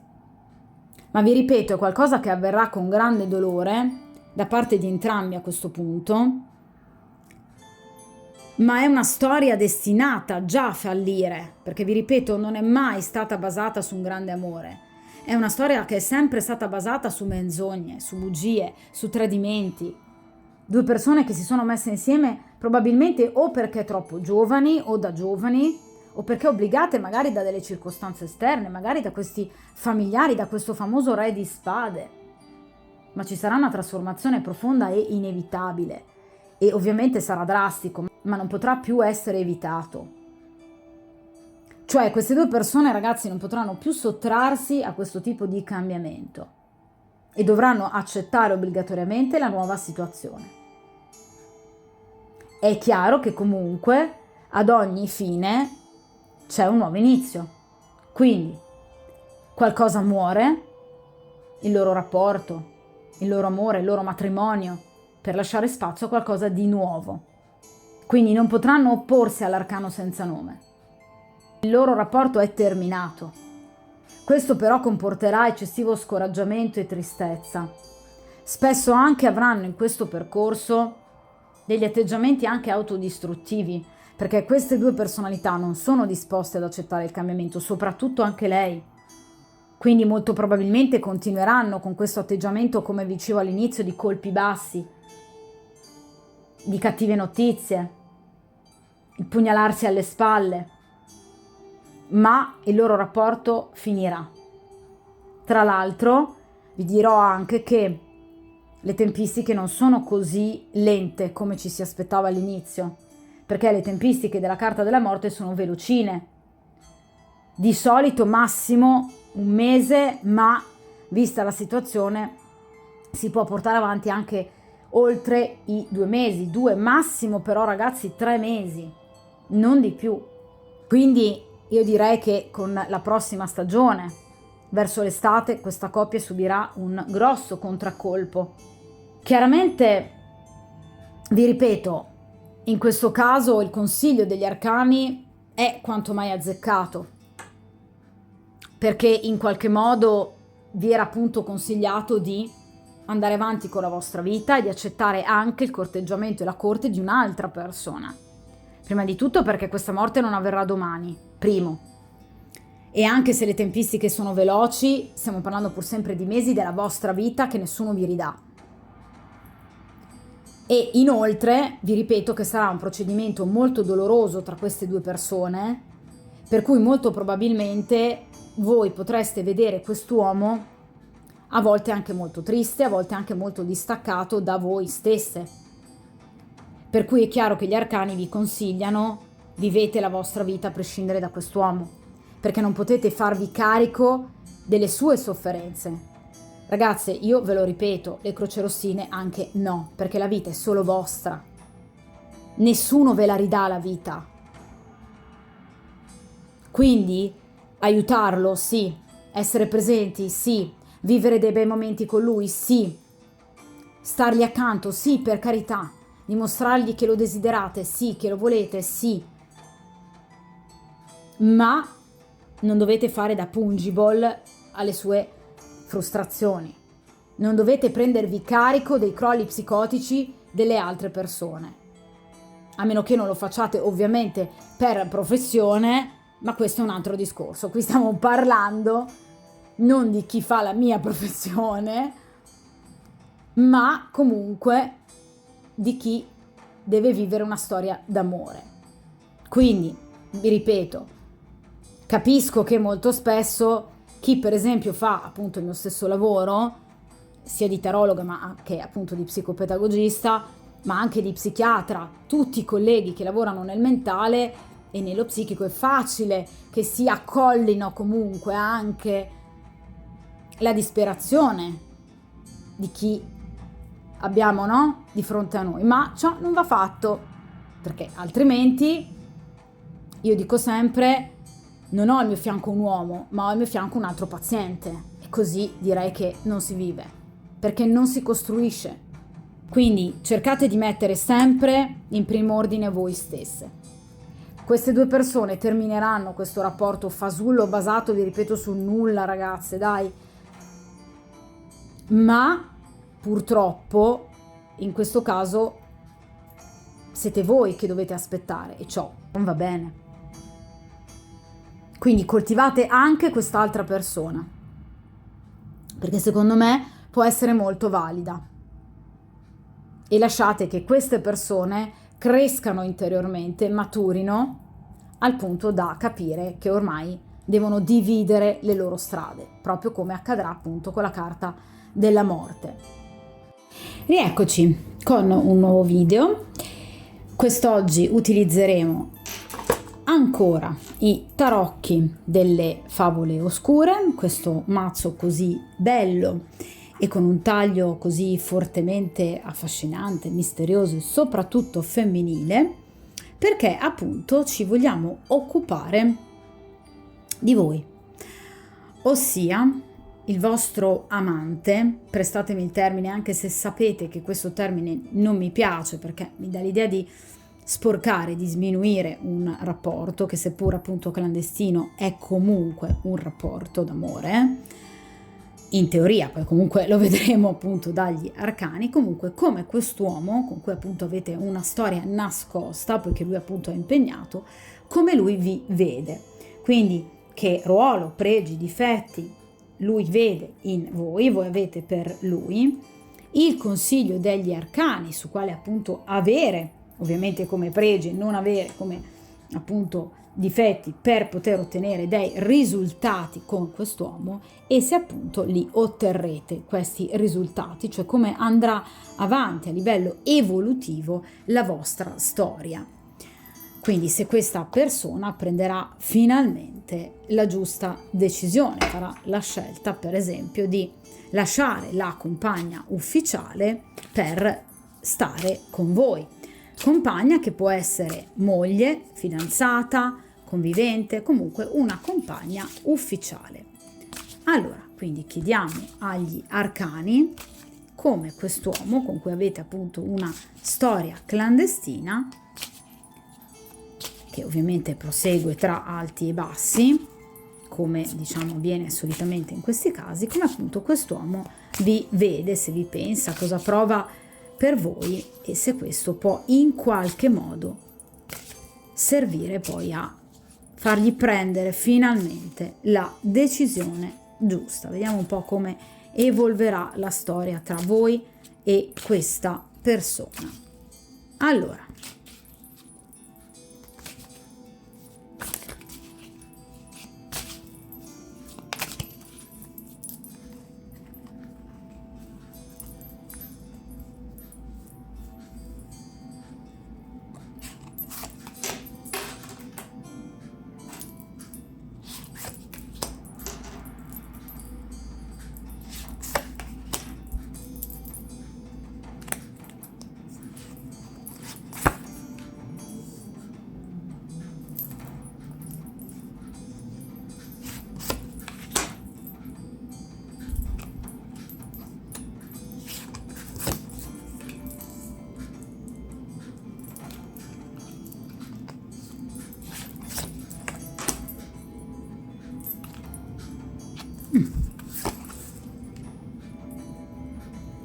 Ma vi ripeto, è qualcosa che avverrà con grande dolore da parte di entrambi a questo punto, ma è una storia destinata già a fallire, perché vi ripeto, non è mai stata basata su un grande amore. È una storia che è sempre stata basata su menzogne, su bugie, su tradimenti. Due persone che si sono messe insieme probabilmente o perché troppo giovani o da giovani, o perché obbligate magari da delle circostanze esterne, magari da questi familiari, da questo famoso re di spade. Ma ci sarà una trasformazione profonda e inevitabile, e ovviamente sarà drastico, ma non potrà più essere evitato. Cioè, queste due persone, ragazzi, non potranno più sottrarsi a questo tipo di cambiamento e dovranno accettare obbligatoriamente la nuova situazione. È chiaro che comunque ad ogni fine c'è un nuovo inizio, quindi qualcosa muore, il loro rapporto, il loro amore, il loro matrimonio, per lasciare spazio a qualcosa di nuovo. Quindi non potranno opporsi all'arcano senza nome. Il loro rapporto è terminato. Questo però comporterà eccessivo scoraggiamento e tristezza. Spesso anche avranno in questo percorso degli atteggiamenti anche autodistruttivi, perché queste due personalità non sono disposte ad accettare il cambiamento, soprattutto anche lei. Quindi molto probabilmente continueranno con questo atteggiamento, come vi dicevo all'inizio, di colpi bassi, di cattive notizie, il pugnalarsi alle spalle, ma il loro rapporto finirà. Tra l'altro vi dirò anche che le tempistiche non sono così lente come ci si aspettava all'inizio, perché le tempistiche della carta della morte sono velocine. di solito massimo un mese, ma vista la situazione si può portare avanti anche oltre i 2 mesi, 2 massimo però ragazzi 3 mesi, non di più. Quindi io direi che con la prossima stagione, verso l'estate, questa coppia subirà un grosso contraccolpo. Chiaramente, vi ripeto, in questo caso il consiglio degli arcani è quanto mai azzeccato, perché in qualche modo vi era appunto consigliato di andare avanti con la vostra vita e di accettare anche il corteggiamento e la corte di un'altra persona. Prima di tutto perché questa morte non avverrà domani, primo. E anche se le tempistiche sono veloci, stiamo parlando pur sempre di mesi della vostra vita che nessuno vi ridà. E inoltre, vi ripeto che sarà un procedimento molto doloroso tra queste due persone, per cui molto probabilmente voi potreste vedere quest'uomo a volte anche molto triste, a volte anche molto distaccato da voi stesse. Per cui è chiaro che gli arcani vi consigliano: vivete la vostra vita a prescindere da quest'uomo, perché non potete farvi carico delle sue sofferenze. Ragazze, io ve lo ripeto, le crocerossine anche no, perché la vita è solo vostra. Nessuno ve la ridà la vita. Quindi aiutarlo, sì. Essere presenti, sì. Vivere dei bei momenti con lui, sì. Stargli accanto, sì, per carità. Dimostrargli che lo desiderate, sì, che lo volete, sì. Ma non dovete fare da pungible alle sue frustrazioni. Non dovete prendervi carico dei crolli psicotici delle altre persone. A meno che non lo facciate ovviamente per professione, ma questo è un altro discorso. Qui stiamo parlando non di chi fa la mia professione, ma comunque di chi deve vivere una storia d'amore. Quindi, vi ripeto, capisco che molto spesso chi per esempio fa appunto il mio stesso lavoro, sia di tarologa ma anche appunto di psicopedagogista, ma anche di psichiatra, tutti i colleghi che lavorano nel mentale e nello psichico, è facile che si accollino comunque anche la disperazione di chi abbiamo, no? Di fronte a noi, ma ciò non va fatto, perché altrimenti io dico sempre: non ho al mio fianco un uomo, ma ho al mio fianco un altro paziente, e così direi che non si vive, perché non si costruisce. Quindi cercate di mettere sempre in primo ordine voi stesse. Queste due persone termineranno questo rapporto fasullo basato, vi ripeto, sul nulla, ragazze, dai. Ma purtroppo in questo caso siete voi che dovete aspettare e ciò non va bene. Quindi coltivate anche quest'altra persona, perché secondo me può essere molto valida, e lasciate che queste persone crescano interiormente, maturino al punto da capire che ormai devono dividere le loro strade, proprio come accadrà appunto con la carta della morte. Rieccoci con un nuovo video. Quest'oggi utilizzeremo ancora i tarocchi delle favole oscure, questo mazzo così bello e con un taglio così fortemente affascinante, misterioso e soprattutto femminile, perché appunto ci vogliamo occupare di voi, ossia il vostro amante. Prestatemi il termine, anche se sapete che questo termine non mi piace, perché mi dà l'idea di sporcare, di sminuire un rapporto che, seppur appunto clandestino, è comunque un rapporto d'amore, in teoria, poi comunque lo vedremo appunto dagli arcani. Comunque, come quest'uomo con cui appunto avete una storia nascosta, poiché lui appunto è impegnato, come lui vi vede, quindi che ruolo, pregi, difetti lui vede in voi, voi avete per lui, il consiglio degli arcani su quale appunto avere, ovviamente come pregi, non avere come appunto difetti, per poter ottenere dei risultati con quest'uomo, e se appunto li otterrete questi risultati, cioè come andrà avanti a livello evolutivo la vostra storia. Quindi se questa persona prenderà finalmente la giusta decisione, farà la scelta per esempio di lasciare la compagna ufficiale per stare con voi. Compagna che può essere moglie, fidanzata, convivente, comunque una compagna ufficiale. Allora, quindi chiediamo agli arcani come quest'uomo con cui avete appunto una storia clandestina, che ovviamente prosegue tra alti e bassi, come diciamo avviene solitamente in questi casi, come appunto quest'uomo vi vede, se vi pensa, cosa prova per voi e se questo può in qualche modo servire poi a fargli prendere finalmente la decisione giusta. Vediamo un po' come evolverà la storia tra voi e questa persona. Allora,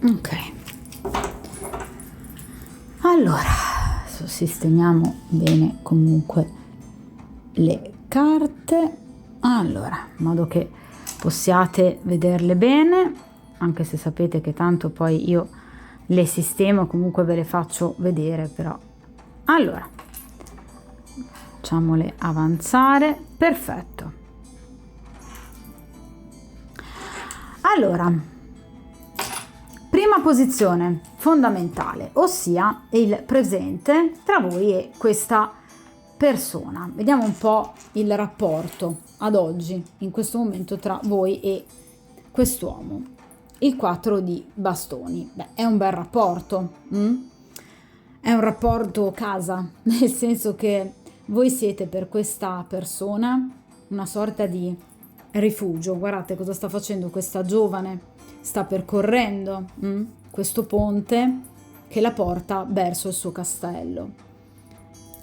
ok, allora sistemiamo bene comunque le carte, allora, in modo che possiate vederle bene, anche se sapete che tanto poi io le sistemo, comunque ve le faccio vedere, però allora facciamole avanzare. Perfetto. Allora, prima posizione fondamentale, ossia il presente tra voi e questa persona. Vediamo un po' il rapporto ad oggi, in questo momento, tra voi e quest'uomo. Il 4 di bastoni. Beh, è un bel rapporto. È un rapporto casa, nel senso che voi siete per questa persona una sorta di rifugio. Guardate cosa sta facendo questa giovane. Sta percorrendo questo ponte che la porta verso il suo castello,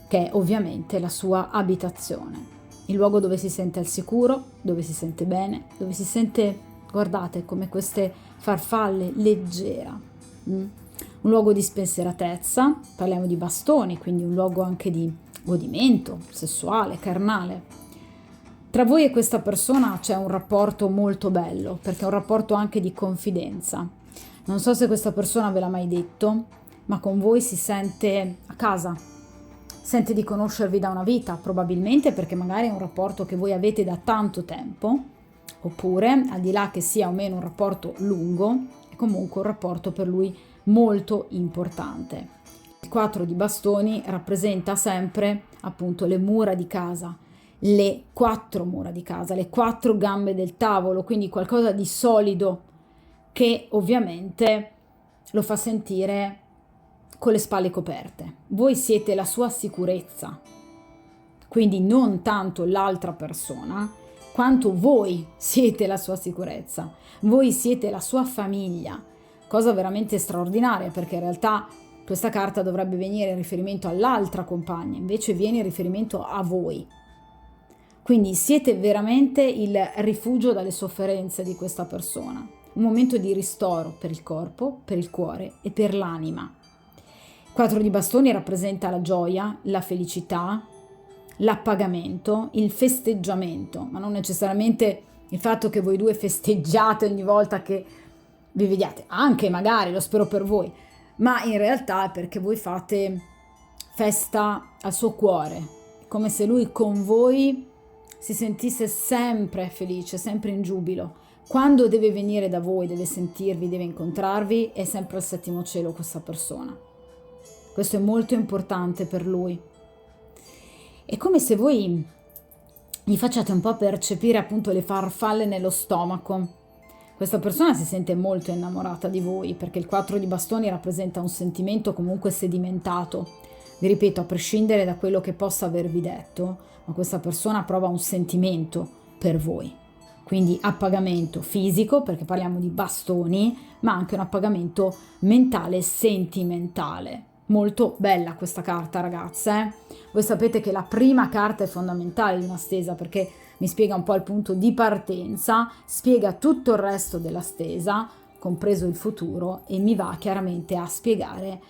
che è ovviamente la sua abitazione, il luogo dove si sente al sicuro, dove si sente bene, dove si sente, guardate, come queste farfalle, leggera. Un luogo di spensieratezza, parliamo di bastoni, quindi un luogo anche di godimento sessuale, carnale. Tra voi e questa persona c'è un rapporto molto bello, perché è un rapporto anche di confidenza. Non so se questa persona ve l'ha mai detto, ma con voi si sente a casa, sente di conoscervi da una vita, probabilmente perché magari è un rapporto che voi avete da tanto tempo, oppure, al di là che sia o meno un rapporto lungo, è comunque un rapporto per lui molto importante. Il 4 di bastoni rappresenta sempre appunto le mura di casa, le 4 mura di casa, le 4 gambe del tavolo, quindi qualcosa di solido che ovviamente lo fa sentire con le spalle coperte. Voi siete la sua sicurezza, quindi non tanto l'altra persona, quanto voi siete la sua sicurezza, voi siete la sua famiglia, cosa veramente straordinaria, perché in realtà questa carta dovrebbe venire in riferimento all'altra compagna, invece viene in riferimento a voi. Quindi siete veramente il rifugio dalle sofferenze di questa persona, un momento di ristoro per il corpo, per il cuore e per l'anima. 4 di bastoni rappresenta la gioia, la felicità, l'appagamento, il festeggiamento, ma non necessariamente il fatto che voi due festeggiate ogni volta che vi vediate, anche magari, lo spero per voi, ma in realtà è perché voi fate festa al suo cuore, come se lui con voi si sentisse sempre felice, sempre in giubilo. Quando deve venire da voi, deve sentirvi, deve incontrarvi, è sempre al settimo cielo questa persona. Questo è molto importante per lui. È come se voi gli facciate un po' percepire appunto le farfalle nello stomaco. Questa persona si sente molto innamorata di voi perché il 4 di bastoni rappresenta un sentimento comunque sedimentato. Vi ripeto, a prescindere da quello che possa avervi detto, ma questa persona prova un sentimento per voi. Quindi appagamento fisico, perché parliamo di bastoni, ma anche un appagamento mentale e sentimentale. Molto bella questa carta, ragazze. Voi sapete che la prima carta è fondamentale di una stesa perché mi spiega un po' il punto di partenza, spiega tutto il resto della stesa, compreso il futuro, e mi va chiaramente a spiegare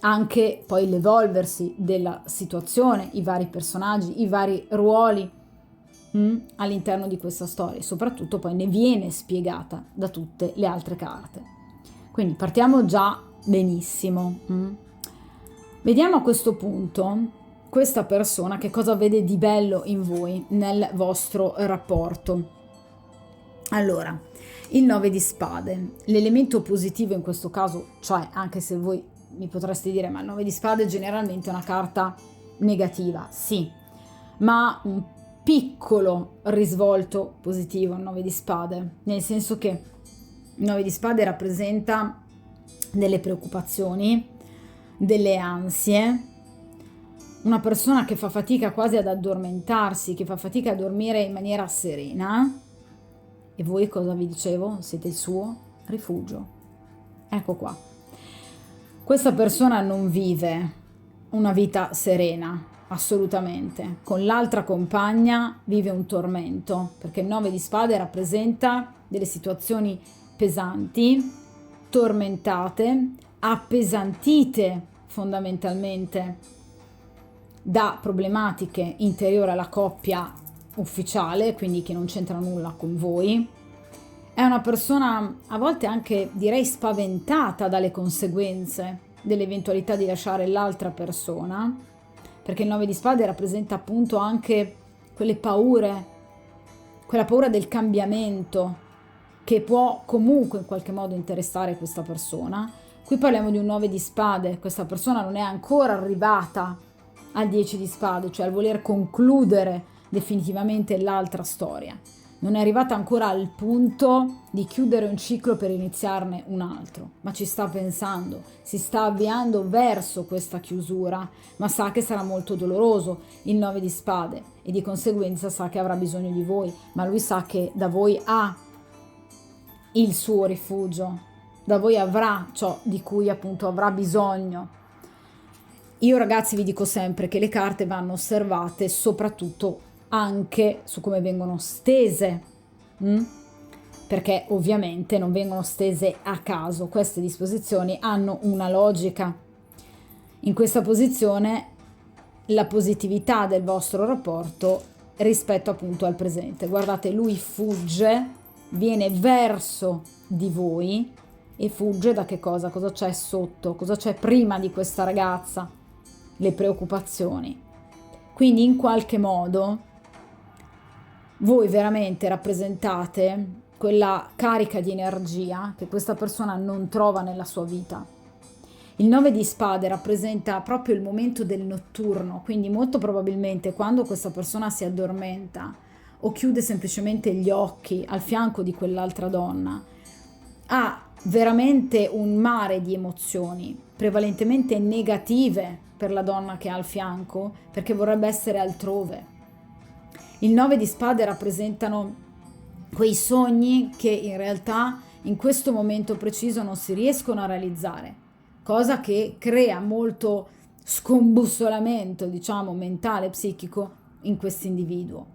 anche poi l'evolversi della situazione, i vari personaggi, i vari ruoli all'interno di questa storia. Soprattutto poi ne viene spiegata da tutte le altre carte. Quindi partiamo già benissimo. Vediamo a questo punto questa persona che cosa vede di bello in voi, nel vostro rapporto. Allora, il 9 di spade, l'elemento positivo in questo caso, cioè anche se voi mi potreste dire ma il 9 di spade è generalmente una carta negativa, sì, ma un piccolo risvolto positivo il 9 di spade, nel senso che il 9 di spade rappresenta delle preoccupazioni, delle ansie, una persona che fa fatica quasi ad addormentarsi, che fa fatica a dormire in maniera serena. E voi cosa vi dicevo? Siete il suo rifugio. Ecco qua. Questa persona non vive una vita serena, assolutamente. Con l'altra compagna vive un tormento, perché il 9 di spade rappresenta delle situazioni pesanti, tormentate, appesantite fondamentalmente da problematiche interiori alla coppia ufficiale, quindi che non c'entra nulla con voi. È una persona a volte anche direi spaventata dalle conseguenze dell'eventualità di lasciare l'altra persona, perché il 9 di spade rappresenta appunto anche quelle paure, quella paura del cambiamento che può comunque in qualche modo interessare questa persona. Qui parliamo di un 9 di spade, questa persona non è ancora arrivata al 10 di spade, cioè al voler concludere definitivamente l'altra storia. Non è arrivata ancora al punto di chiudere un ciclo per iniziarne un altro, ma ci sta pensando, si sta avviando verso questa chiusura, ma sa che sarà molto doloroso il 9 di spade e di conseguenza sa che avrà bisogno di voi, ma lui sa che da voi ha il suo rifugio, da voi avrà ciò di cui appunto avrà bisogno. Io ragazzi vi dico sempre che le carte vanno osservate soprattutto anche su come vengono stese, perché ovviamente non vengono stese a caso, queste disposizioni hanno una logica. In questa posizione la positività del vostro rapporto rispetto appunto al presente. Guardate, lui fugge, viene verso di voi e fugge da che cosa? Cosa c'è sotto? Cosa c'è prima di questa ragazza? Le preoccupazioni. Quindi in qualche modo voi veramente rappresentate quella carica di energia che questa persona non trova nella sua vita. Il 9 di spade rappresenta proprio il momento del notturno, quindi molto probabilmente quando questa persona si addormenta o chiude semplicemente gli occhi al fianco di quell'altra donna, ha veramente un mare di emozioni, prevalentemente negative per la donna che ha al fianco, perché vorrebbe essere altrove. Il 9 di spade rappresentano quei sogni che in realtà in questo momento preciso non si riescono a realizzare, cosa che crea molto scombussolamento, diciamo, mentale, psichico in questo individuo.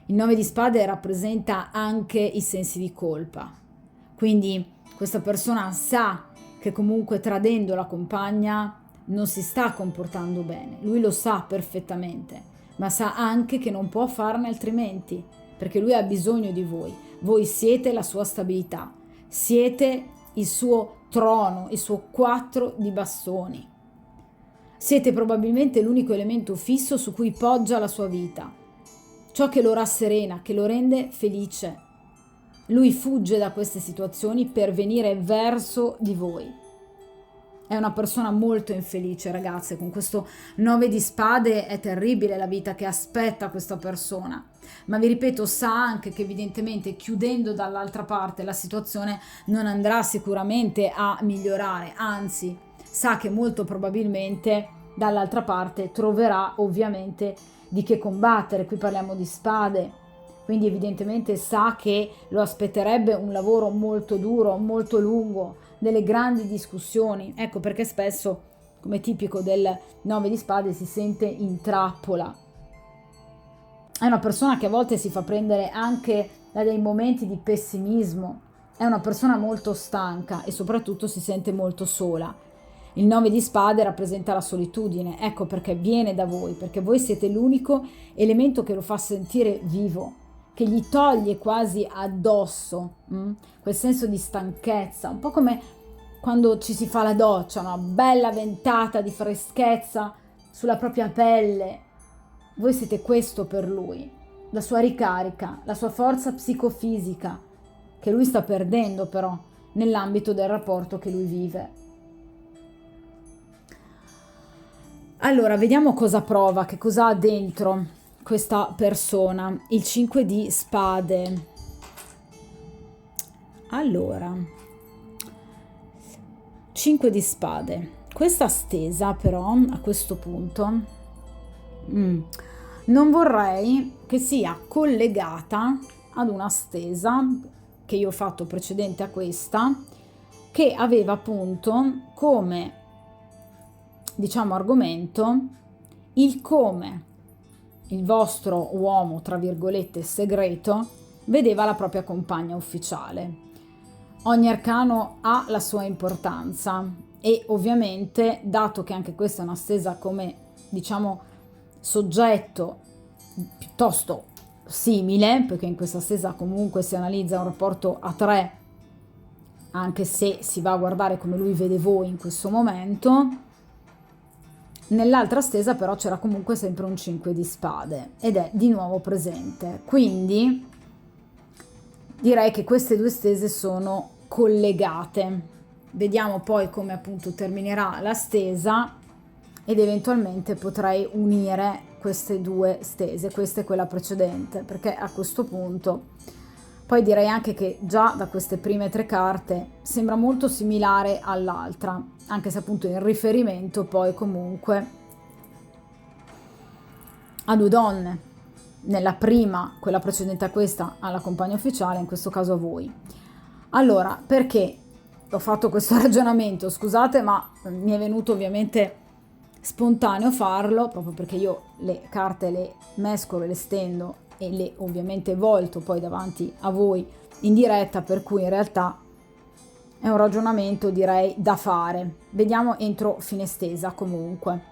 Il 9 di spade rappresenta anche i sensi di colpa, quindi questa persona sa che comunque tradendo la compagna non si sta comportando bene, lui lo sa perfettamente, ma sa anche che non può farne altrimenti, perché lui ha bisogno di voi. Voi siete la sua stabilità, siete il suo trono, il suo 4 di bastoni. Siete probabilmente l'unico elemento fisso su cui poggia la sua vita, ciò che lo rasserena, che lo rende felice. Lui fugge da queste situazioni per venire verso di voi. È una persona molto infelice, ragazze. Con questo 9 di spade è terribile la vita che aspetta questa persona. Ma vi ripeto, sa anche che evidentemente chiudendo dall'altra parte la situazione non andrà sicuramente a migliorare, anzi, sa che molto probabilmente dall'altra parte troverà ovviamente di che combattere. Qui parliamo di spade. Quindi evidentemente sa che lo aspetterebbe un lavoro molto duro, molto lungo, delle grandi discussioni. Ecco perché spesso, come tipico del 9 di spade, si sente in trappola. È una persona che a volte si fa prendere anche da dei momenti di pessimismo. È una persona molto stanca e soprattutto si sente molto sola. Il 9 di spade rappresenta la solitudine. Ecco perché viene da voi, perché voi siete l'unico elemento che lo fa sentire vivo, che gli toglie quasi addosso quel senso di stanchezza, un po' come quando ci si fa la doccia, una bella ventata di freschezza sulla propria pelle. Voi siete questo per lui, la sua ricarica, la sua forza psicofisica, che lui sta perdendo però nell'ambito del rapporto che lui vive. Allora, vediamo cosa prova, che cosa ha dentro questa persona. Il 5 di spade. Allora, 5 di spade. Questa stesa però, a questo punto, non vorrei che sia collegata ad una stesa che io ho fatto precedente a questa, che aveva appunto come, diciamo, argomento il come il vostro uomo, tra virgolette, segreto, vedeva la propria compagna ufficiale. Ogni arcano ha la sua importanza e ovviamente, dato che anche questa è una stesa come, diciamo, soggetto piuttosto simile, perché in questa stesa comunque si analizza un rapporto a 3, anche se si va a guardare come lui vede voi in questo momento. Nell'altra stesa però c'era comunque sempre un 5 di spade ed è di nuovo presente, quindi direi che queste due stese sono collegate. Vediamo poi come appunto terminerà la stesa ed eventualmente potrei unire queste due stese, questa e quella precedente, perché a questo punto poi direi anche che già da queste prime 3 carte sembra molto similare all'altra, anche se appunto in riferimento poi comunque a 2 donne. Nella prima, quella precedente a questa, alla compagna ufficiale, in questo caso a voi. Allora, perché ho fatto questo ragionamento? Scusate, ma mi è venuto ovviamente spontaneo farlo, proprio perché io le carte le mescolo, le stendo e le ovviamente volto poi davanti a voi in diretta, per cui in realtà è un ragionamento direi da fare. Vediamo entro fine stesa comunque.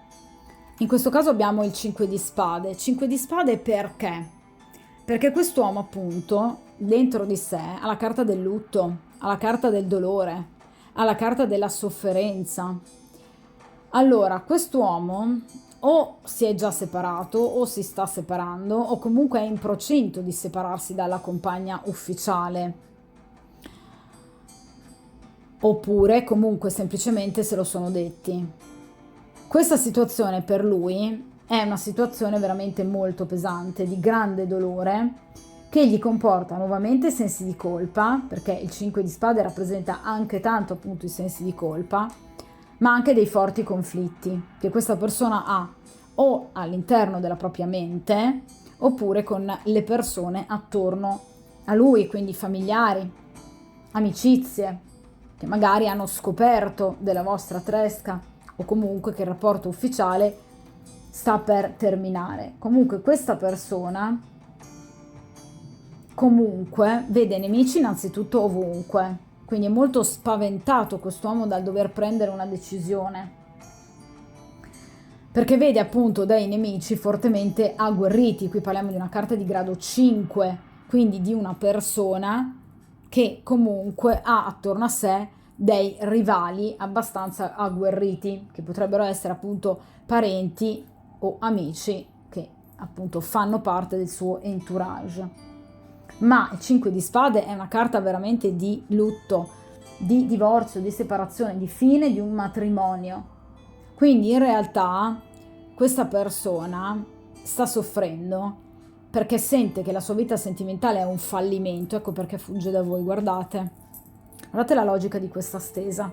In questo caso abbiamo il 5 di spade. 5 di spade perché? Perché quest'uomo appunto dentro di sé ha la carta del lutto, ha la carta del dolore, ha la carta della sofferenza. Allora, quest'uomo o si è già separato o si sta separando o comunque è in procinto di separarsi dalla compagna ufficiale. Oppure comunque semplicemente se lo sono detti. Questa situazione per lui è una situazione veramente molto pesante, di grande dolore, che gli comporta nuovamente sensi di colpa, perché il 5 di spade rappresenta anche tanto appunto i sensi di colpa, ma anche dei forti conflitti che questa persona ha o all'interno della propria mente oppure con le persone attorno a lui, quindi familiari, amicizie, che magari hanno scoperto della vostra tresca o comunque che il rapporto ufficiale sta per terminare. Comunque questa persona comunque vede nemici innanzitutto ovunque, quindi è molto spaventato quest'uomo dal dover prendere una decisione, perché vede appunto dei nemici fortemente agguerriti. Qui parliamo di una carta di grado 5, quindi di una persona che comunque ha attorno a sé dei rivali abbastanza agguerriti, che potrebbero essere appunto parenti o amici che appunto fanno parte del suo entourage. Ma il 5 di spade è una carta veramente di lutto, di divorzio, di separazione, di fine di un matrimonio. Quindi in realtà questa persona sta soffrendo perché sente che la sua vita sentimentale è un fallimento, ecco perché fugge da voi. Guardate la logica di questa stesa.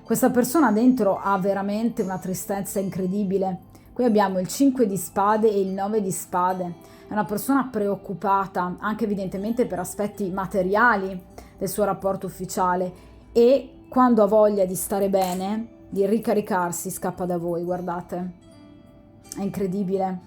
Questa persona dentro ha veramente una tristezza incredibile. Qui abbiamo il 5 di spade e il 9 di spade. È una persona preoccupata, anche evidentemente per aspetti materiali del suo rapporto ufficiale, e quando ha voglia di stare bene, di ricaricarsi, scappa da voi, guardate. È incredibile.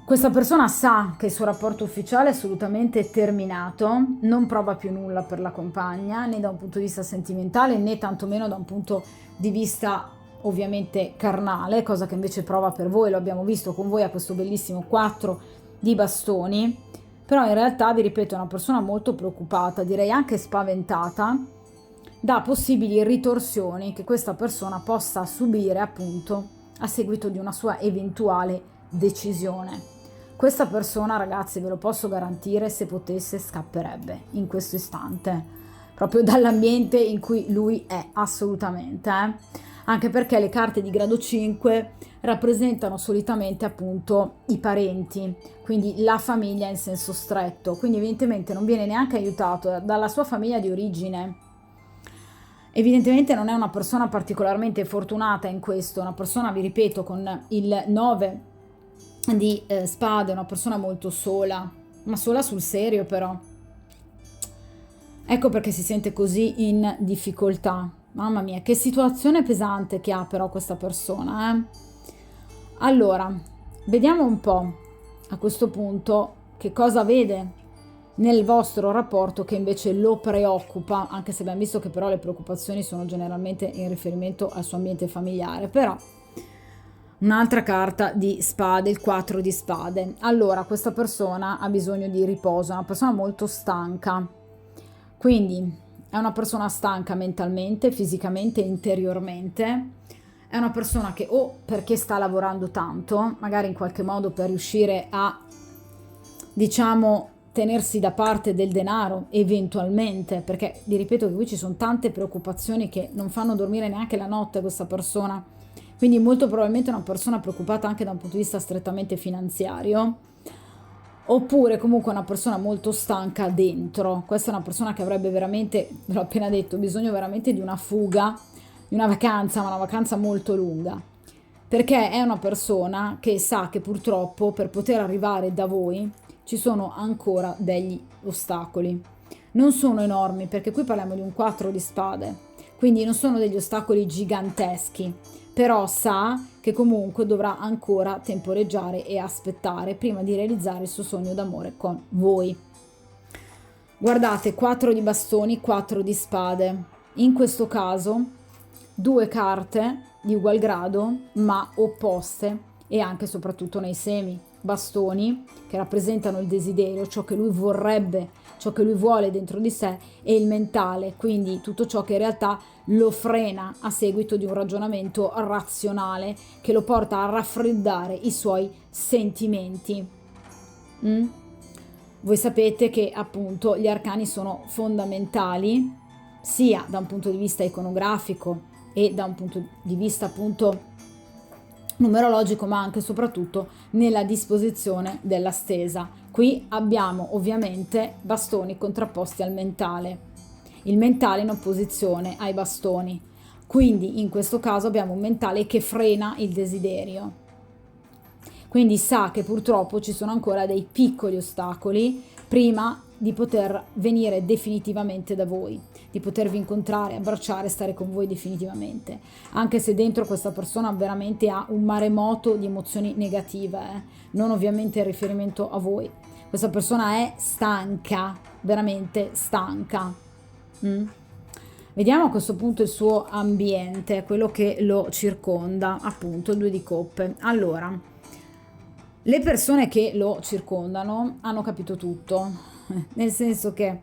Questa persona sa che il suo rapporto ufficiale è assolutamente terminato, non prova più nulla per la compagna, né da un punto di vista sentimentale, né tantomeno da un punto di vista ovviamente carnale, cosa che invece prova per voi, lo abbiamo visto con voi a questo bellissimo 4 di bastoni. Però in realtà, vi ripeto, è una persona molto preoccupata, direi anche spaventata, da possibili ritorsioni che questa persona possa subire appunto a seguito di una sua eventuale decisione. Questa persona, ragazzi, ve lo posso garantire, se potesse scapperebbe in questo istante, proprio dall'ambiente in cui lui è, assolutamente. Anche perché le carte di grado 5 rappresentano solitamente appunto i parenti, quindi la famiglia in senso stretto, quindi evidentemente non viene neanche aiutato dalla sua famiglia di origine. Evidentemente non è una persona particolarmente fortunata in questo, una persona, vi ripeto, con il 9 di spade, una persona molto sola, ma sola sul serio però. Ecco perché si sente così in difficoltà. Mamma mia, che situazione pesante che ha però questa persona, Allora, vediamo un po' a questo punto che cosa vede nel vostro rapporto che invece lo preoccupa, anche se abbiamo visto che però le preoccupazioni sono generalmente in riferimento al suo ambiente familiare. Però un'altra carta di spade, il 4 di spade. Allora, questa persona ha bisogno di riposo, è una persona molto stanca, quindi è una persona stanca mentalmente, fisicamente, interiormente. È una persona che o perché sta lavorando tanto, magari in qualche modo per riuscire a, diciamo, tenersi da parte del denaro eventualmente, perché vi ripeto che qui ci sono tante preoccupazioni che non fanno dormire neanche la notte questa persona, quindi molto probabilmente è una persona preoccupata anche da un punto di vista strettamente finanziario, oppure comunque una persona molto stanca dentro. Questa è una persona che avrebbe veramente, ve l'ho appena detto, bisogno veramente di una fuga, di una vacanza, ma una vacanza molto lunga, perché è una persona che sa che purtroppo per poter arrivare da voi ci sono ancora degli ostacoli. Non sono enormi, perché qui parliamo di un 4 di spade, quindi non sono degli ostacoli giganteschi, però sa che comunque dovrà ancora temporeggiare e aspettare prima di realizzare il suo sogno d'amore con voi. Guardate, 4 di bastoni, 4 di spade. In questo caso, due carte di ugual grado, ma opposte, e anche e soprattutto nei semi. Bastoni, che rappresentano il desiderio, ciò che lui vorrebbe, ciò che lui vuole dentro di sé, e il mentale, quindi tutto ciò che in realtà lo frena a seguito di un ragionamento razionale che lo porta a raffreddare i suoi sentimenti. Voi sapete che appunto gli arcani sono fondamentali sia da un punto di vista iconografico e da un punto di vista appunto numerologico, ma anche e soprattutto nella disposizione della stesa. Qui abbiamo ovviamente bastoni contrapposti al mentale, il mentale in opposizione ai bastoni, quindi in questo caso abbiamo un mentale che frena il desiderio, quindi sa che purtroppo ci sono ancora dei piccoli ostacoli prima di poter venire definitivamente da voi, di potervi incontrare, abbracciare, stare con voi definitivamente, anche se dentro questa persona veramente ha un maremoto di emozioni negative, non ovviamente in riferimento a voi. Questa persona è stanca, veramente stanca. Vediamo a questo punto il suo ambiente, quello che lo circonda, appunto il 2 di coppe. Allora, le persone che lo circondano hanno capito tutto, nel senso che,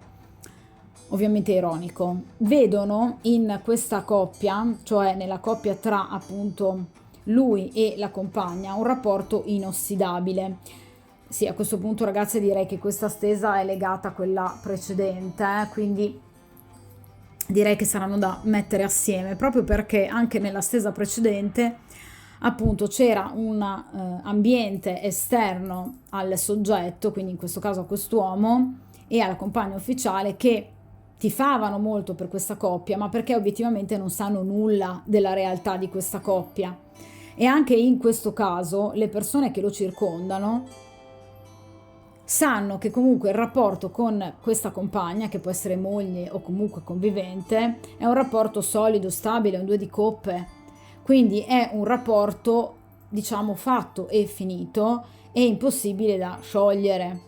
ovviamente ironico, vedono in questa coppia, cioè nella coppia tra appunto lui e la compagna, un rapporto inossidabile. Sì, a questo punto ragazzi direi che questa stesa è legata a quella precedente, quindi direi che saranno da mettere assieme, proprio perché anche nella stesa precedente appunto c'era un ambiente esterno al soggetto, quindi in questo caso a quest'uomo e alla compagna ufficiale, che tifavano molto per questa coppia, ma perché obiettivamente non sanno nulla della realtà di questa coppia. E anche in questo caso le persone che lo circondano sanno che comunque il rapporto con questa compagna, che può essere moglie o comunque convivente, è un rapporto solido, stabile, un due di coppe. Quindi è un rapporto, diciamo, fatto e finito e impossibile da sciogliere.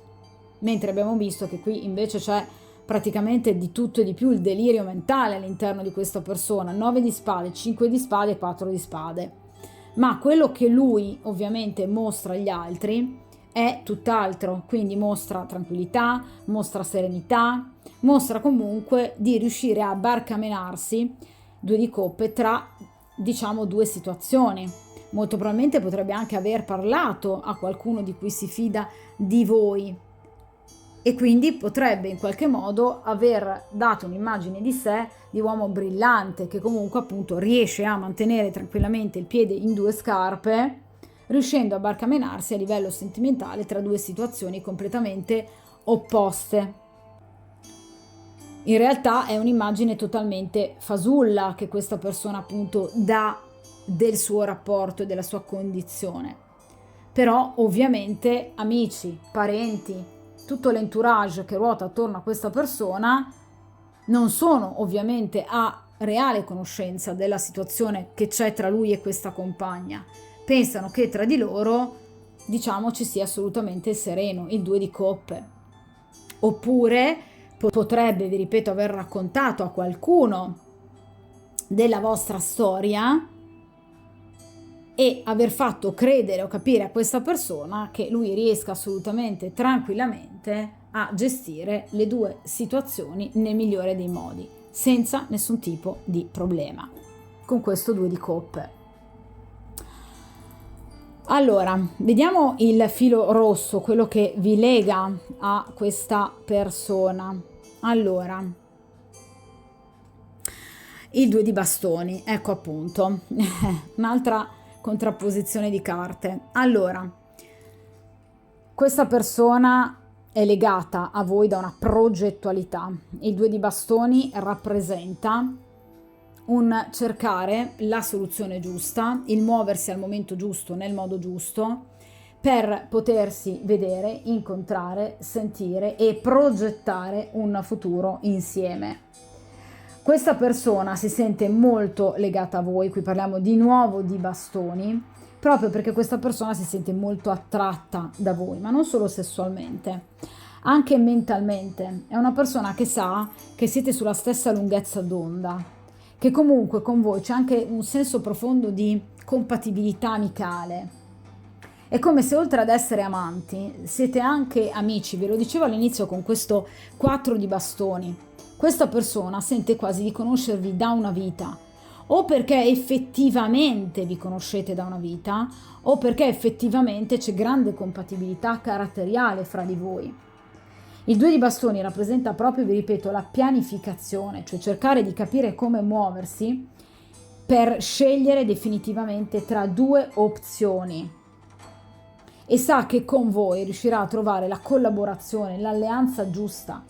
Mentre abbiamo visto che qui invece c'è praticamente di tutto e di più, il delirio mentale all'interno di questa persona, 9 di spade, 5 di spade e 4 di spade. Ma quello che lui ovviamente mostra agli altri è tutt'altro, quindi mostra tranquillità, mostra serenità, mostra comunque di riuscire a barcamenarsi, due di coppe, tra diciamo due situazioni. Molto probabilmente potrebbe anche aver parlato a qualcuno di cui si fida di voi e quindi potrebbe in qualche modo aver dato un'immagine di sé di uomo brillante, che comunque appunto riesce a mantenere tranquillamente il piede in due scarpe, riuscendo a barcamenarsi a livello sentimentale tra due situazioni completamente opposte. In realtà è un'immagine totalmente fasulla che questa persona appunto dà del suo rapporto e della sua condizione. Però ovviamente amici, parenti, tutto l'entourage che ruota attorno a questa persona non sono ovviamente a reale conoscenza della situazione che c'è tra lui e questa compagna. Pensano che tra di loro, diciamo, ci sia assolutamente sereno, il due di coppe. Oppure potrebbe, vi ripeto, aver raccontato a qualcuno della vostra storia e aver fatto credere o capire a questa persona che lui riesca assolutamente tranquillamente a gestire le due situazioni nel migliore dei modi, senza nessun tipo di problema, con questo due di coppe. Allora, vediamo il filo rosso, quello che vi lega a questa persona. Allora, il due di bastoni, ecco appunto, un'altra contrapposizione di carte. Allora, questa persona è legata a voi da una progettualità. Il due di bastoni rappresenta un cercare la soluzione giusta, il muoversi al momento giusto, nel modo giusto, per potersi vedere, incontrare, sentire e progettare un futuro insieme. Questa persona si sente molto legata a voi, qui parliamo di nuovo di bastoni, proprio perché questa persona si sente molto attratta da voi, ma non solo sessualmente, anche mentalmente. È una persona che sa che siete sulla stessa lunghezza d'onda, che comunque con voi c'è anche un senso profondo di compatibilità amicale. È come se oltre ad essere amanti siete anche amici, ve lo dicevo all'inizio con questo 4 di bastoni. Questa persona sente quasi di conoscervi da una vita, o perché effettivamente vi conoscete da una vita, o perché effettivamente c'è grande compatibilità caratteriale fra di voi. Il due di bastoni rappresenta proprio, vi ripeto, la pianificazione, cioè cercare di capire come muoversi per scegliere definitivamente tra due opzioni. E sa che con voi riuscirà a trovare la collaborazione, l'alleanza giusta.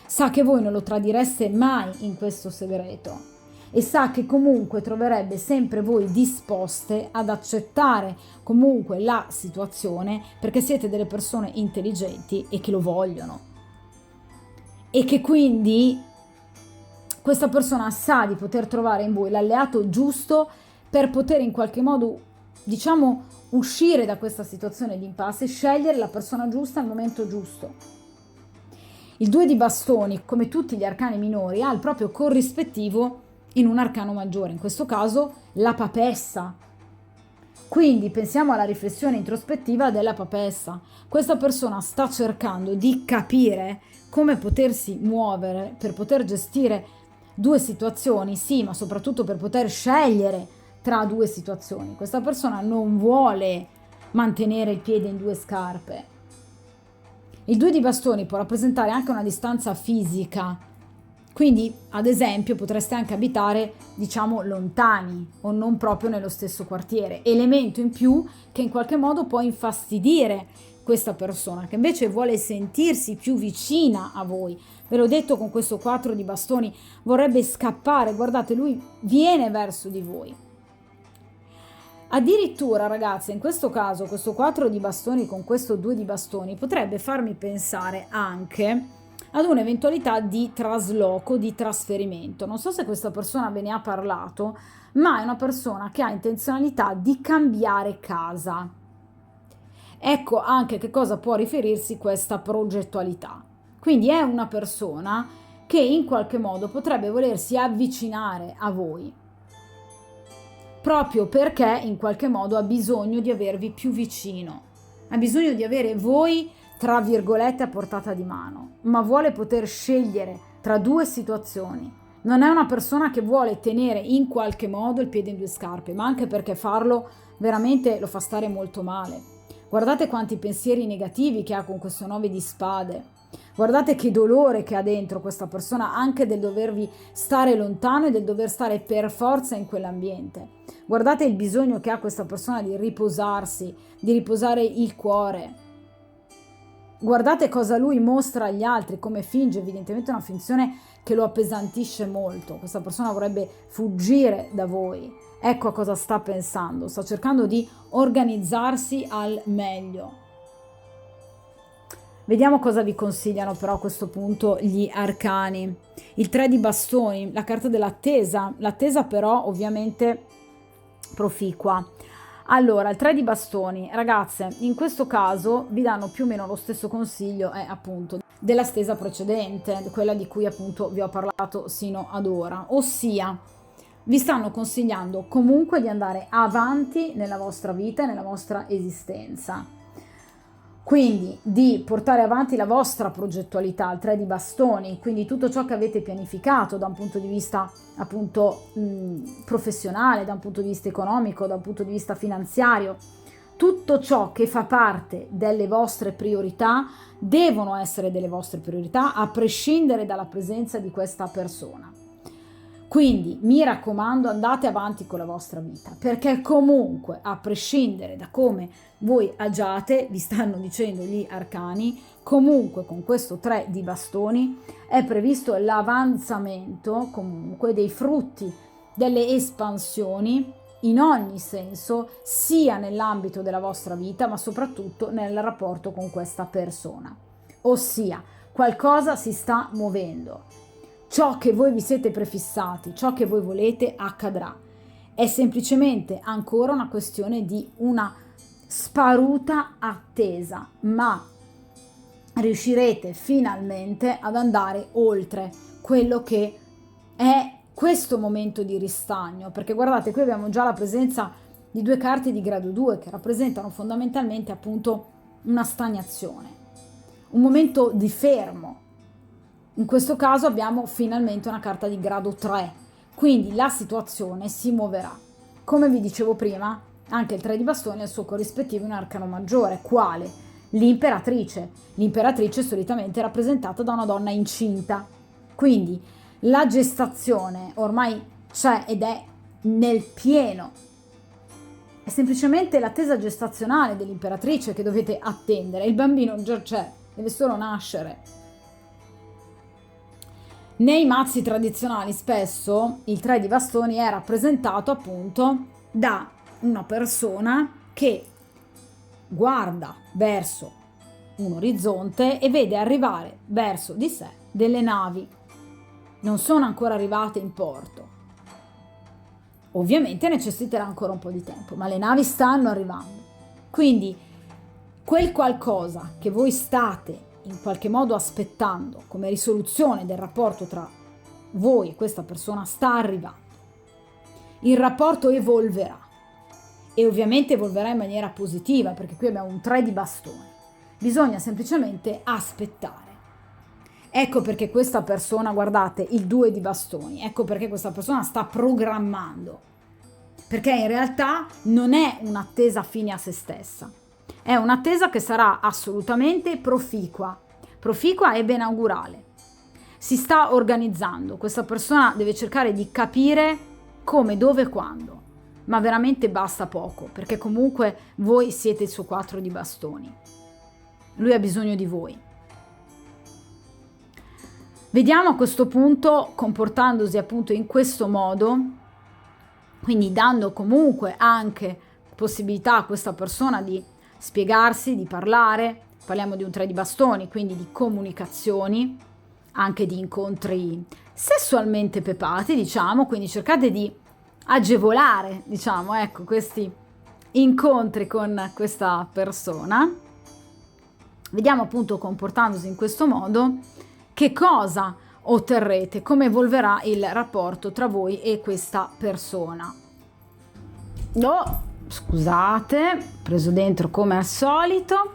Sa che voi non lo tradireste mai in questo segreto e sa che comunque troverebbe sempre voi disposte ad accettare comunque la situazione, perché siete delle persone intelligenti e che lo vogliono, e che quindi questa persona sa di poter trovare in voi l'alleato giusto per poter in qualche modo, diciamo, uscire da questa situazione di impasse e scegliere la persona giusta al momento giusto. Il due di bastoni, come tutti gli arcani minori, ha il proprio corrispettivo in un arcano maggiore, in questo caso la papessa. Quindi pensiamo alla riflessione introspettiva della papessa. Questa persona sta cercando di capire come potersi muovere per poter gestire due situazioni, sì, ma soprattutto per poter scegliere tra due situazioni. Questa persona non vuole mantenere il piede in due scarpe. Il due di bastoni può rappresentare anche una distanza fisica, Quindi, ad esempio, potreste anche abitare, diciamo, lontani o non proprio nello stesso quartiere. Elemento in più che in qualche modo può infastidire questa persona, che invece vuole sentirsi più vicina a voi. Ve l'ho detto con questo 4 di bastoni, vorrebbe scappare. Guardate, lui viene verso di voi. Addirittura, ragazze, in questo caso, questo 4 di bastoni con questo 2 di bastoni potrebbe farmi pensare anche ad un'eventualità di trasloco, di trasferimento. Non so se questa persona ve ne ha parlato, ma è una persona che ha intenzionalità di cambiare casa. Ecco anche che cosa può riferirsi questa progettualità. Quindi è una persona che in qualche modo potrebbe volersi avvicinare a voi, proprio perché in qualche modo ha bisogno di avervi più vicino, ha bisogno di avere voi, tra virgolette, a portata di mano, ma vuole poter scegliere tra due situazioni. Non è una persona che vuole tenere in qualche modo il piede in due scarpe, ma anche perché farlo veramente lo fa stare molto male. Guardate quanti pensieri negativi che ha con questo 9 di spade. Guardate che dolore che ha dentro questa persona, anche del dovervi stare lontano e del dover stare per forza in quell'ambiente. Guardate il bisogno che ha questa persona di riposarsi, di riposare il cuore. Guardate cosa lui mostra agli altri, come finge, evidentemente una finzione che lo appesantisce molto. Questa persona vorrebbe fuggire da voi. Ecco a cosa sta pensando, sta cercando di organizzarsi al meglio. Vediamo cosa vi consigliano però a questo punto gli arcani. Il 3 di bastoni, la carta dell'attesa, l'attesa però ovviamente proficua. Allora, il 3 di bastoni, ragazze, in questo caso vi danno più o meno lo stesso consiglio, appunto, della stesa precedente, quella di cui appunto vi ho parlato sino ad ora, ossia vi stanno consigliando comunque di andare avanti nella vostra vita e nella vostra esistenza. Quindi di portare avanti la vostra progettualità, il 3 di bastoni, quindi tutto ciò che avete pianificato da un punto di vista appunto professionale, da un punto di vista economico, da un punto di vista finanziario, tutto ciò che fa parte delle vostre priorità devono essere delle vostre priorità a prescindere dalla presenza di questa persona. Quindi mi raccomando, andate avanti con la vostra vita, perché comunque a prescindere da come voi agiate, vi stanno dicendo gli arcani, comunque con questo 3 di bastoni è previsto l'avanzamento comunque dei frutti, delle espansioni in ogni senso, sia nell'ambito della vostra vita ma soprattutto nel rapporto con questa persona. Ossia, qualcosa si sta muovendo. Ciò che voi vi siete prefissati, ciò che voi volete accadrà. È semplicemente ancora una questione di una sparuta attesa, ma riuscirete finalmente ad andare oltre quello che è questo momento di ristagno, perché guardate, qui abbiamo già la presenza di 2 carte di grado 2 che rappresentano fondamentalmente appunto una stagnazione, un momento di fermo. In questo caso abbiamo finalmente una carta di grado 3, quindi la situazione si muoverà. Come vi dicevo prima, anche il 3 di bastoni ha il suo corrispettivo in arcano maggiore, quale? L'imperatrice. L'imperatrice è solitamente rappresentata da una donna incinta, quindi la gestazione ormai c'è ed è nel pieno. È semplicemente l'attesa gestazionale dell'imperatrice che dovete attendere, il bambino già c'è, deve solo nascere. Nei mazzi tradizionali spesso il 3 di bastoni è rappresentato appunto da una persona che guarda verso un orizzonte e vede arrivare verso di sé delle navi. Non sono ancora arrivate in porto. Ovviamente necessiterà ancora un po' di tempo, ma le navi stanno arrivando. Quindi quel qualcosa che voi state in qualche modo aspettando come risoluzione del rapporto tra voi e questa persona sta arrivando. Il rapporto evolverà e ovviamente evolverà in maniera positiva, perché qui abbiamo un 3 di bastoni. Bisogna semplicemente aspettare. Ecco perché questa persona, guardate, il 2 di bastoni, ecco perché questa persona sta programmando, perché in realtà non è un'attesa fine a se stessa. È un'attesa che sarà assolutamente proficua e benaugurale. si sta organizzando, questa persona deve cercare di capire come, dove e quando, ma veramente basta poco, perché comunque voi siete il suo 4 di bastoni. Lui ha bisogno di voi. Vediamo a questo punto, comportandosi appunto in questo modo, quindi dando comunque anche possibilità a questa persona di spiegarsi, di parlare. Parliamo di un 3 di bastoni, quindi di comunicazioni, anche di incontri sessualmente pepati, diciamo, quindi cercate di agevolare, diciamo, ecco, questi incontri con questa persona. Vediamo appunto, comportandosi in questo modo, che cosa otterrete, come evolverà il rapporto tra voi e questa persona. Oh, scusate, preso dentro come al solito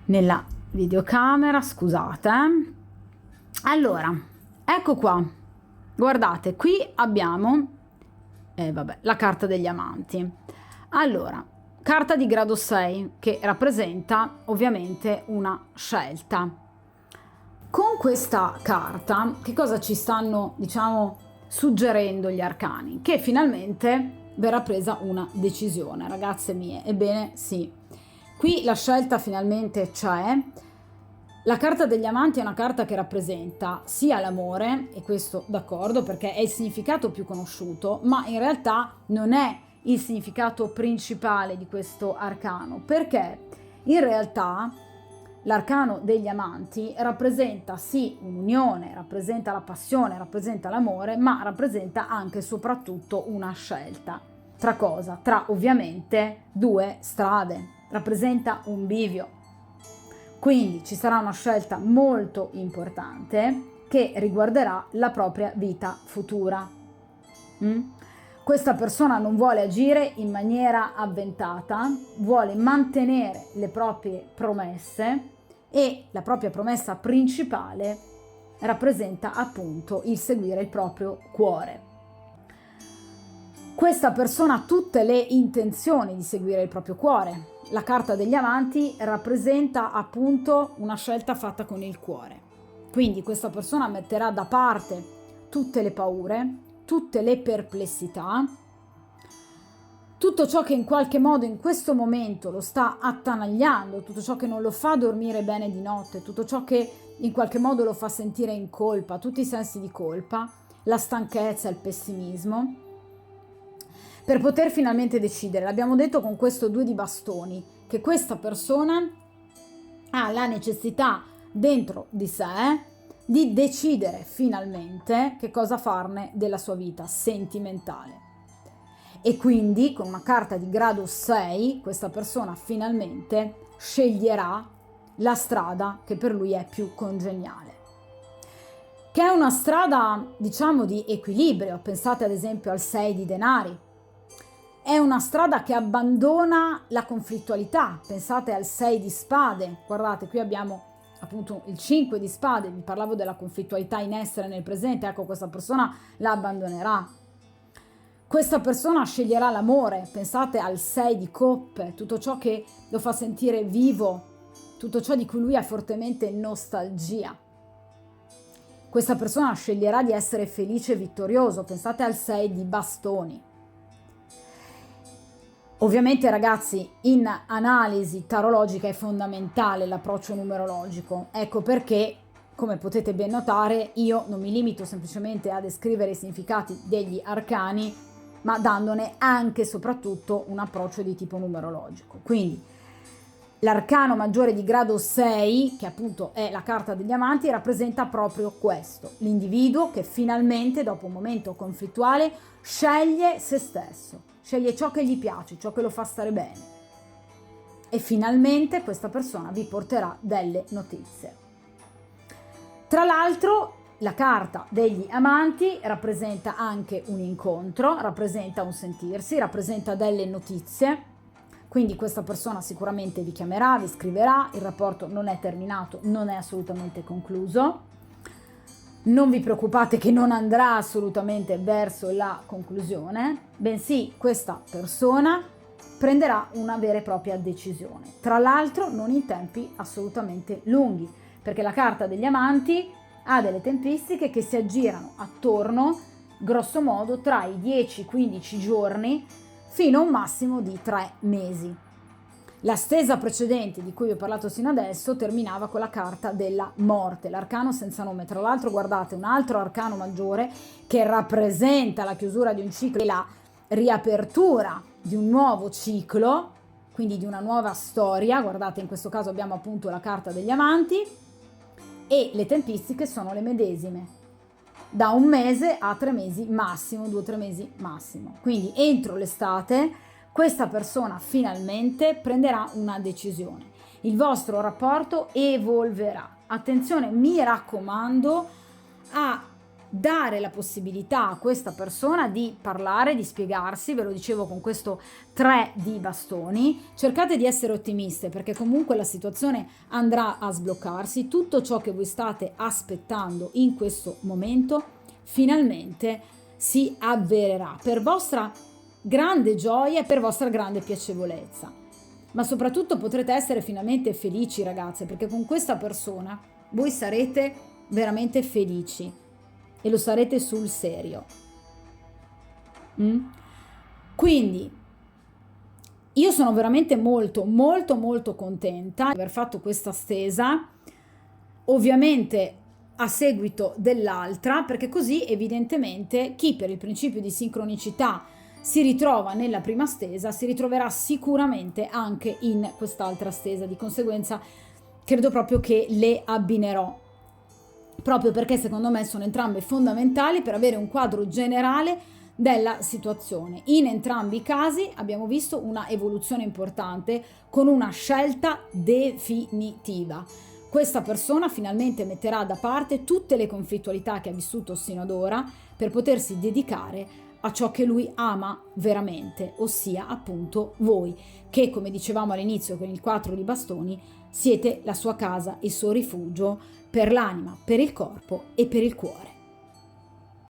nella videocamera, scusate. Allora, ecco qua, guardate, qui abbiamo la carta degli amanti. Allora, carta di grado 6 che rappresenta ovviamente una scelta. Con questa carta che cosa ci stanno, diciamo, suggerendo gli arcani? Che finalmente verrà presa una decisione, ragazze mie. Ebbene sì, qui la scelta finalmente c'è. La carta degli amanti è una carta che rappresenta sia l'amore, e questo d'accordo perché è il significato più conosciuto, ma in realtà non è il significato principale di questo arcano, perché in realtà l'arcano degli amanti rappresenta sì un'unione, rappresenta la passione, rappresenta l'amore, ma rappresenta anche e soprattutto una scelta. Tra cosa? Tra ovviamente due strade, rappresenta un bivio. Quindi ci sarà una scelta molto importante che riguarderà la propria vita futura. Questa persona non vuole agire in maniera avventata, vuole mantenere le proprie promesse, e la propria promessa principale rappresenta appunto il seguire il proprio cuore. Questa persona ha tutte le intenzioni di seguire il proprio cuore. La carta degli amanti rappresenta appunto una scelta fatta con il cuore. Quindi questa persona metterà da parte tutte le paure, tutte le perplessità, tutto ciò che in qualche modo in questo momento lo sta attanagliando, tutto ciò che non lo fa dormire bene di notte, tutto ciò che in qualche modo lo fa sentire in colpa, tutti i sensi di colpa, la stanchezza, il pessimismo, per poter finalmente decidere. L'abbiamo detto con questo 2 di bastoni, che questa persona ha la necessità dentro di sé di decidere finalmente che cosa farne della sua vita sentimentale. E quindi con una carta di grado 6 questa persona finalmente sceglierà la strada che per lui è più congeniale, che è una strada, diciamo, di equilibrio. Pensate ad esempio al 6 di denari. È una strada che abbandona la conflittualità. Pensate al 6 di spade. Guardate, qui abbiamo appunto il 5 di spade. Vi parlavo della conflittualità in essere nel presente. Ecco, questa persona la abbandonerà. Questa persona sceglierà l'amore. Pensate al 6 di coppe, tutto ciò che lo fa sentire vivo, tutto ciò di cui lui ha fortemente nostalgia. Questa persona sceglierà di essere felice e vittorioso. Pensate al 6 di bastoni. Ovviamente, ragazzi, in analisi tarologica è fondamentale l'approccio numerologico. Ecco perché, come potete ben notare, io non mi limito semplicemente a descrivere i significati degli arcani, ma dandone anche e soprattutto un approccio di tipo numerologico. Quindi l'arcano maggiore di grado 6, che appunto è la carta degli amanti, rappresenta proprio questo: l'individuo che finalmente, dopo un momento conflittuale, sceglie se stesso, sceglie ciò che gli piace, ciò che lo fa stare bene, e finalmente questa persona vi porterà delle notizie. Tra l'altro, la carta degli amanti rappresenta anche un incontro, rappresenta un sentirsi, rappresenta delle notizie. Quindi questa persona sicuramente vi chiamerà, vi scriverà, il rapporto non è terminato, non è assolutamente concluso. Non vi preoccupate che non andrà assolutamente verso la conclusione, bensì questa persona prenderà una vera e propria decisione. Tra l'altro non in tempi assolutamente lunghi, perché la carta degli amanti ha delle tempistiche che si aggirano attorno, grosso modo, tra i 10-15 giorni fino a un massimo di 3 mesi. La stesa precedente di cui vi ho parlato sino adesso terminava con la carta della morte, l'arcano senza nome. Tra l'altro, guardate, un altro arcano maggiore che rappresenta la chiusura di un ciclo e la riapertura di un nuovo ciclo, quindi di una nuova storia. Guardate, in questo caso abbiamo appunto la carta degli amanti e le tempistiche sono le medesime, da 1 mese a 3 mesi massimo, 2-3 mesi massimo. Quindi entro l'estate questa persona finalmente prenderà una decisione. Il vostro rapporto evolverà. Attenzione, mi raccomando, a dare la possibilità a questa persona di parlare, di spiegarsi. Ve lo dicevo con questo 3 di bastoni. Cercate di essere ottimiste, perché comunque la situazione andrà a sbloccarsi. Tutto ciò che voi state aspettando in questo momento finalmente si avvererà per vostra grande gioia e per vostra grande piacevolezza. Ma soprattutto potrete essere finalmente felici, ragazze, perché con questa persona voi sarete veramente felici e lo sarete sul serio. Quindi io sono veramente molto contenta di aver fatto questa stesa, ovviamente a seguito dell'altra, perché così evidentemente chi per il principio di sincronicità si ritrova nella prima stesa si ritroverà sicuramente anche in quest'altra stesa. Di conseguenza credo proprio che le abbinerò, proprio perché secondo me sono entrambe fondamentali per avere un quadro generale della situazione. In entrambi i casi abbiamo visto una evoluzione importante con una scelta definitiva. Questa persona finalmente metterà da parte tutte le conflittualità che ha vissuto sino ad ora per potersi dedicare a ciò che lui ama veramente, ossia appunto voi, che come dicevamo all'inizio con il 4 di bastoni siete la sua casa, il suo rifugio per l'anima, per il corpo e per il cuore.